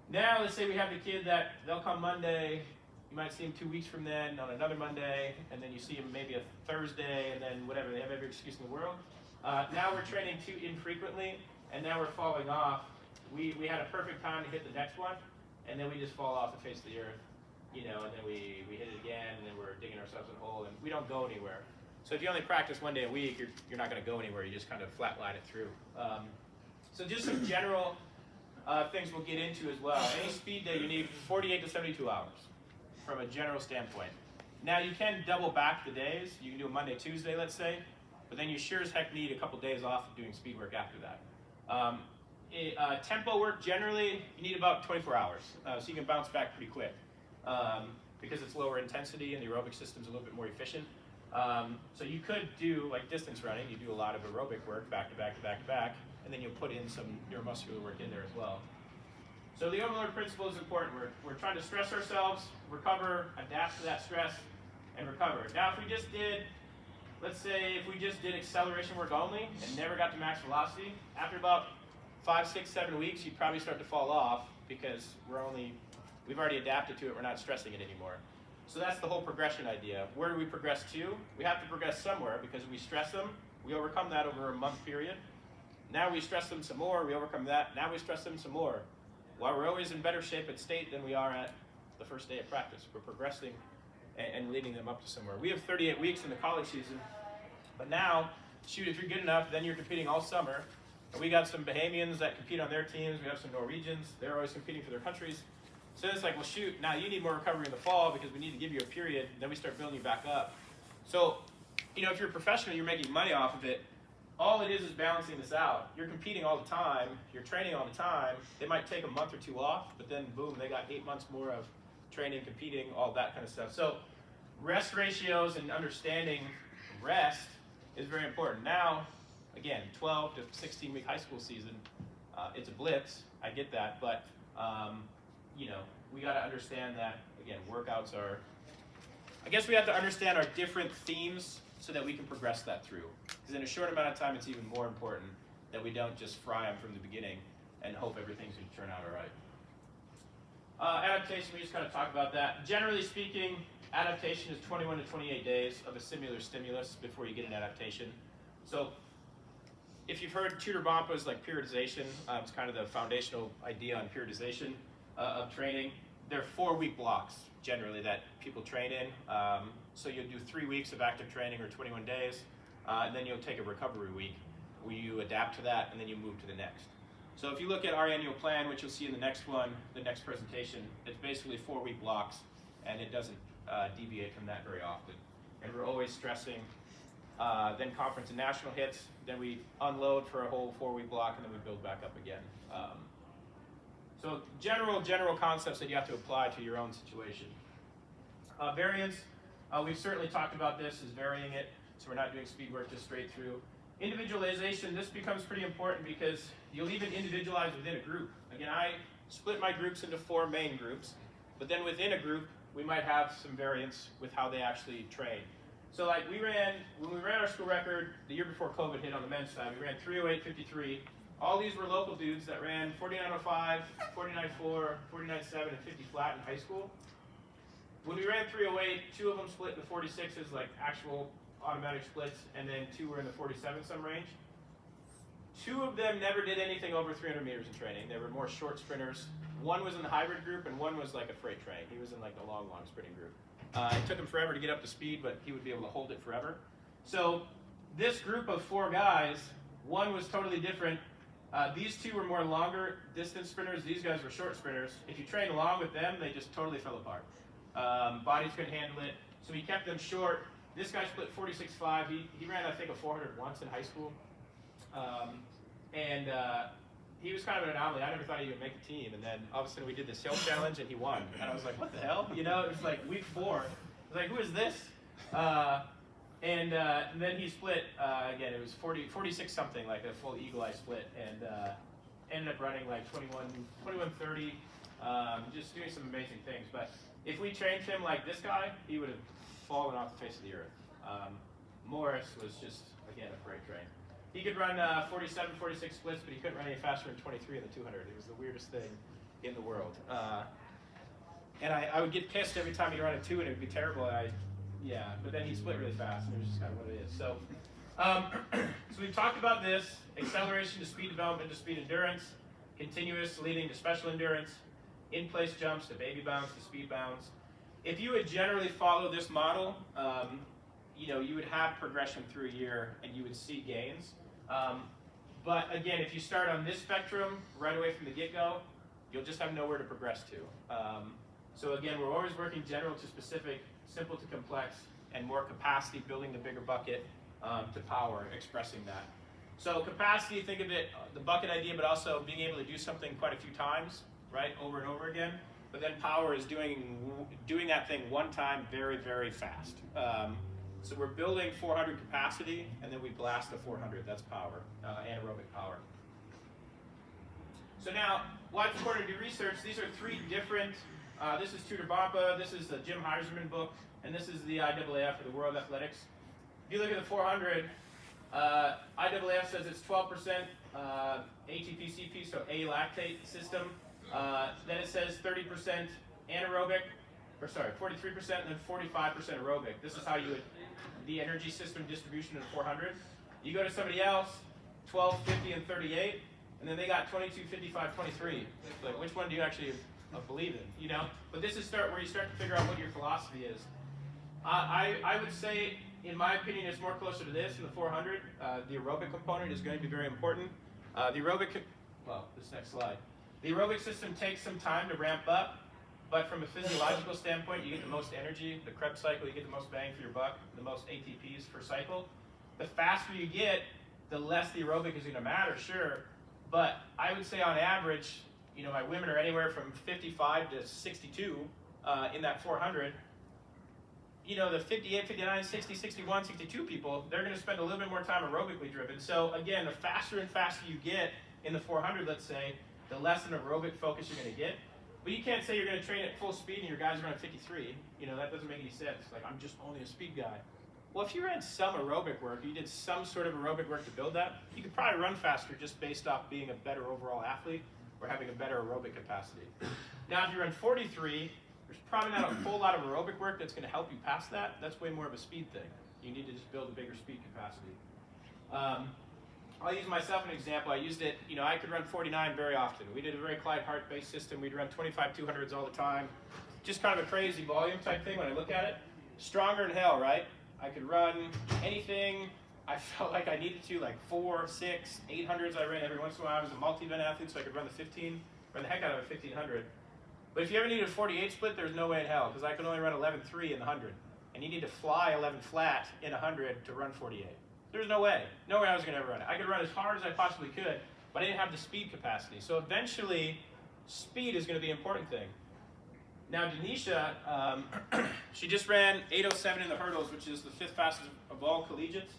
Now, let's say we have the kid that they'll come Monday, you might see him 2 weeks from then on another Monday, and then you see him maybe a Thursday, and then whatever, they have every excuse in the world. Now we're training too infrequently, and now we're falling off. We had a perfect time to hit the next one, and then we just fall off the face of the earth, you know, and then we hit it again, and then we're digging ourselves in a hole, and we don't go anywhere. So if you only practice 1 day a week, you're not going to go anywhere. You just kind of flatline it through. So just some general things we'll get into as well. Any speed day, you need 48 to 72 hours from a general standpoint. Now you can double back the days. You can do a Monday, Tuesday, let's say, but then you sure as heck need a couple days off of doing speed work after that. Tempo work, generally, you need about 24 hours, so you can bounce back pretty quick because it's lower intensity and the aerobic system's a little bit more efficient. So you could do, like distance running, you do a lot of aerobic work back to back to back to back, and then you'll put in some neuromuscular work in there as well. So the overload principle is important. We're trying to stress ourselves, recover, adapt to that stress, and recover. Now if we just did, let's say if we just did acceleration work only and never got to max velocity, after about 5, 6, 7 weeks, you'd probably start to fall off because we've already adapted to it, we're not stressing it anymore. So that's the whole progression idea. Where do we progress to? We have to progress somewhere because we stress them, we overcome that over a month period. Now we stress them some more, we overcome that, now we stress them some more. While we're always in better shape at state than we are at the first day of practice. We're progressing and leading them up to somewhere. We have 38 weeks in the college season, but now, shoot, if you're good enough, then you're competing all summer. And we got some Bahamians that compete on their teams, we have some Norwegians, they're always competing for their countries. So it's like, well shoot, now you need more recovery in the fall because we need to give you a period, then we start building you back up. So, you know, if you're a professional, you're making money off of it, all it is balancing this out. You're competing all the time, you're training all the time, they might take a month or two off, but then boom, they got 8 months more of training, competing, all that kind of stuff. So rest ratios and understanding rest is very important. Now, again, 12 to 16 week high school season, it's a blitz, I get that, but you know, we got to understand that, again, workouts are, I guess we have to understand our different themes so that we can progress that through. Because in a short amount of time, it's even more important that we don't just fry them from the beginning and hope everything's going to turn out all right. Adaptation, we just kind of talked about that. Generally speaking, adaptation is 21 to 28 days of a similar stimulus before you get an adaptation. So if you've heard tutor BOMPAs like periodization, it's kind of the foundational idea on periodization of training. They're 4-week blocks generally that people train in. So you'll do 3 weeks of active training or 21 days, and then you'll take a recovery week where you adapt to that and then you move to the next. So if you look at our annual plan, which you'll see in the next one, the next presentation, it's basically 4-week blocks and it doesn't deviate from that very often. And we're always stressing, then conference and national hits, then we unload for a whole 4-week block and then we build back up again. So general concepts that you have to apply to your own situation. Variance, we've certainly talked about this, is varying it, so we're not doing speed work just straight through. Individualization, this becomes pretty important because you'll even individualize within a group. Again, I split my groups into 4 main groups, but then within a group, we might have some variance with how they actually train. So like when we ran our school record the year before COVID hit on the men's side, we ran 3:08:53. All these were local dudes that ran 49:05, 49:4, 49:7, and 50 flat in high school. When we ran 3:08, 2 of them split in the 46s, like actual automatic splits, and then 2 were in the 47 some range. 2 of them never did anything over 300 meters in training. They were more short sprinters. 1 was in the hybrid group, and 1 was like a freight train. He was in like the long sprinting group. It took him forever to get up to speed, but he would be able to hold it forever. So this group of 4 guys, 1 was totally different. These 2 were more longer distance sprinters. These guys were short sprinters. If you train along with them, they just totally fell apart. Bodies couldn't handle it, so he kept them short. This guy split 46.5. He ran, I think, a 400 once in high school. He was kind of an anomaly. I never thought he would make the team. And then all of a sudden we did this hill challenge and he won. And I was like, what the hell? You know, it was like week 4. I was like, who is this? And then he split, again, it was 46 something, like a full eagle eye split. And ended up running like 21:30, just doing some amazing things. But if we trained him like this guy, he would have fallen off the face of the earth. Morris was just, again, a freight train. He could run 47, 46 splits, but he couldn't run any faster than 23 in the 200. It was the weirdest thing in the world. And I would get pissed every time he'd run a 2 and it would be terrible. But then he split really fast, and it was just kind of what it is. So, so we've talked about this: acceleration to speed development to speed endurance, continuous leading to special endurance, in-place jumps to baby bounds to speed bounds. If you would generally follow this model, you would have progression through a year and you would see gains. But again, if you start on this spectrum right away from the get-go, you'll just have nowhere to progress to. So again, we're always working general to specific, simple to complex, and more capacity, building the bigger bucket to power, expressing that. So capacity, think of it, the bucket idea, but also being able to do something quite a few times, right, over and over again. But then power is doing that thing one time very, very fast. So we're building 400 capacity, and then we blast to 400. That's power, anaerobic power. So now, why it's important to do research? These are 3 different. This is Tudor Bompa. This is the Jim Heiserman book, and this is the IAAF, or the World Athletics. If you look at the 400, IAAF says it's 12% ATP-CP, so A-lactate system. Then it says 30% anaerobic, 43%, and then 45% aerobic. This is how you would, the energy system distribution in 400. You go to somebody else, 12, 50, and 38, and then they got 22, 55, 23. Like, which one do you actually believe in? You know? But this is where you start to figure out what your philosophy is. I would say, in my opinion, it's more closer to this in the 400. The aerobic component is going to be very important. This next slide. The aerobic system takes some time to ramp up, but from a physiological standpoint, you get the most energy. The Krebs cycle, you get the most bang for your buck, the most ATPs per cycle. The faster you get, the less the aerobic is going to matter, sure. But I would say on average, my women are anywhere from 55 to 62 in that 400. The 58, 59, 60, 61, 62 people, they're going to spend a little bit more time aerobically driven. So again, the faster and faster you get in the 400, let's say, the less an aerobic focus you're going to get. But you can't say you're going to train at full speed and your guys run at 53. That doesn't make any sense. Like, I'm just only a speed guy. Well, if you ran some aerobic work, you did some sort of aerobic work to build that, you could probably run faster just based off being a better overall athlete or having a better aerobic capacity. Now, if you run 43, there's probably not a whole lot of aerobic work that's going to help you pass that. That's way more of a speed thing. You need to just build a bigger speed capacity. I'll use myself an example. I used it, I could run 49 very often. We did a very Clyde Hart-based system. We'd run 25 200s all the time. Just kind of a crazy volume type thing when I look at it. Stronger than hell, right? I could run anything I felt like I needed to, like 4, 6, 800s I ran every once in a while. I was a multi-event athlete, so I could run the 15, run the heck out of a 1500. But if you ever needed a 48 split, there's no way in hell, because I could only run 11.3 in the 100. And you need to fly 11 flat in 100 to run 48. There's no way. No way I was going to ever run it. I could run as hard as I possibly could, but I didn't have the speed capacity. So eventually, speed is going to be an important thing. Now, Denisha, she just ran 8:07 in the hurdles, which is the 5th fastest of all collegiates.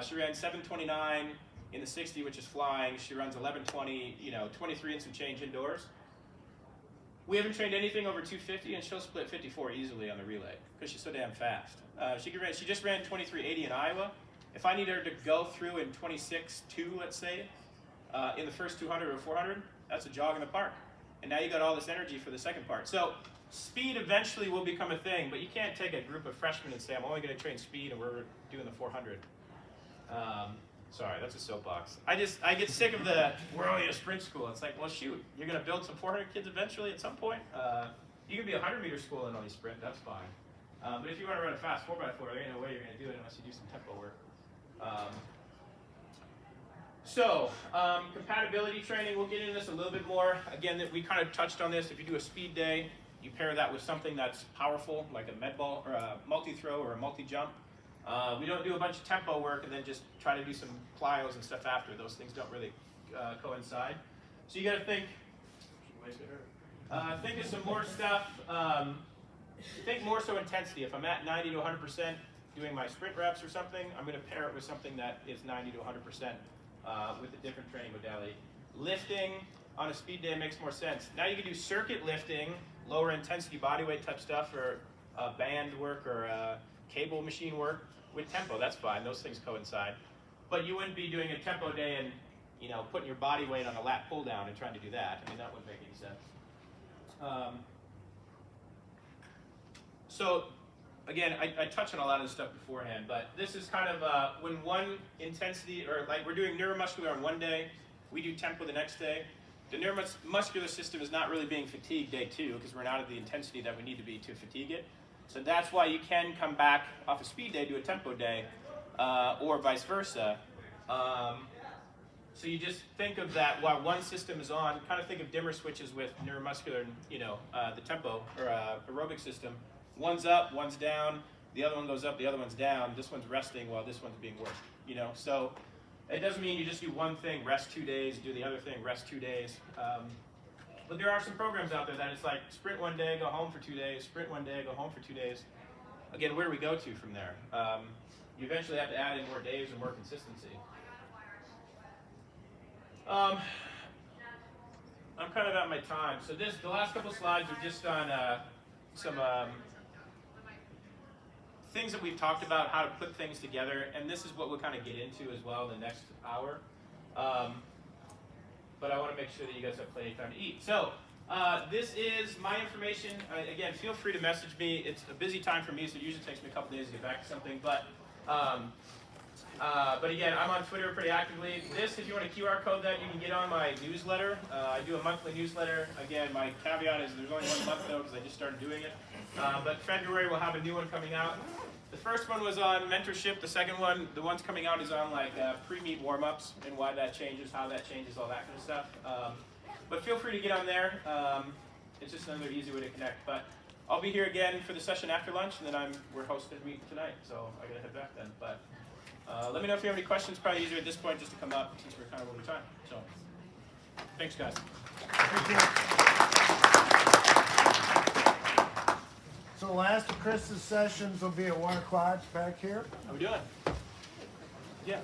She ran 7:29 in the 60, which is flying. She runs 11:20, 23 and some change indoors. We haven't trained anything over 250, and she'll split 54 easily on the relay because she's so damn fast. She just ran 2380 in Iowa. If I need her to go through in 26.2, let's say, in the first 200 or 400, that's a jog in the park. And now you got all this energy for the second part. So speed eventually will become a thing, but you can't take a group of freshmen and say, I'm only going to train speed and we're doing the 400. Sorry, that's a soapbox. I get sick of we're only a sprint school. It's like, well, shoot, you're going to build some 400 kids eventually at some point. You can be a 100-meter school and only sprint, that's fine. But if you want to run a fast 4x4, there ain't no way you're going to do it unless you do some tempo work. Compatibility training, we'll get into this a little bit more. Again, we kind of touched on this. If you do a speed day, you pair that with something that's powerful, like a med ball or a multi-throw or a multi-jump. We don't do a bunch of tempo work and then just try to do some plyos and stuff after. Those things don't really coincide. So you got to think of some more stuff. Think more so intensity. If I'm at 90 to 100% doing my sprint reps or something, I'm going to pair it with something that is 90 to 100% with a different training modality. Lifting on a speed day makes more sense. Now you can do circuit lifting, lower intensity body weight type stuff, or band work or cable machine work with tempo. That's fine. Those things coincide. But you wouldn't be doing a tempo day and putting your body weight on a lat pull down and trying to do that. I mean, that wouldn't make any sense. So again, I touched on a lot of this stuff beforehand, but this is kind of when one intensity, or like we're doing neuromuscular on one day, we do tempo the next day. The neuromuscular system is not really being fatigued day 2 because we're not at the intensity that we need to be to fatigue it. So that's why you can come back off a speed day, do a tempo day, or vice versa. So you just think of that while one system is on, kind of think of dimmer switches with neuromuscular, the tempo or aerobic system. One's up, one's down, the other one goes up, the other one's down, this one's resting while this one's being worked, So it doesn't mean you just do one thing, rest 2 days, do the other thing, rest 2 days. But there are some programs out there that it's like sprint 1 day, go home for 2 days, sprint 1 day, go home for 2 days. Again, where do we go to from there? You eventually have to add in more days and more consistency. I'm kind of at my time. So the last couple slides are just on some things that we've talked about, how to put things together, and this is what we'll kind of get into as well in the next hour. But I want to make sure that you guys have plenty of time to eat. So this is my information. Again, feel free to message me. It's a busy time for me, so it usually takes me a couple days to get back to something. But again, I'm on Twitter pretty actively. If you want to QR code that, you can get on my newsletter. I do a monthly newsletter. Again, my caveat is there's only 1 month though because I just started doing it. But February we'll have a new one coming out. The first one was on mentorship. The second one, the one's coming out, is on like pre-meet warm-ups and why that changes, how that changes, all that kind of stuff. But feel free to get on there. It's just another easy way to connect. But I'll be here again for the session after lunch, and then we're hosting a meet tonight, so I gotta head back then. But let me know if you have any questions. Probably easier at this point just to come up since we're kind of over time. So thanks, guys. So the last of Chris's sessions will be at 1 o'clock back here. How we doing? Yeah.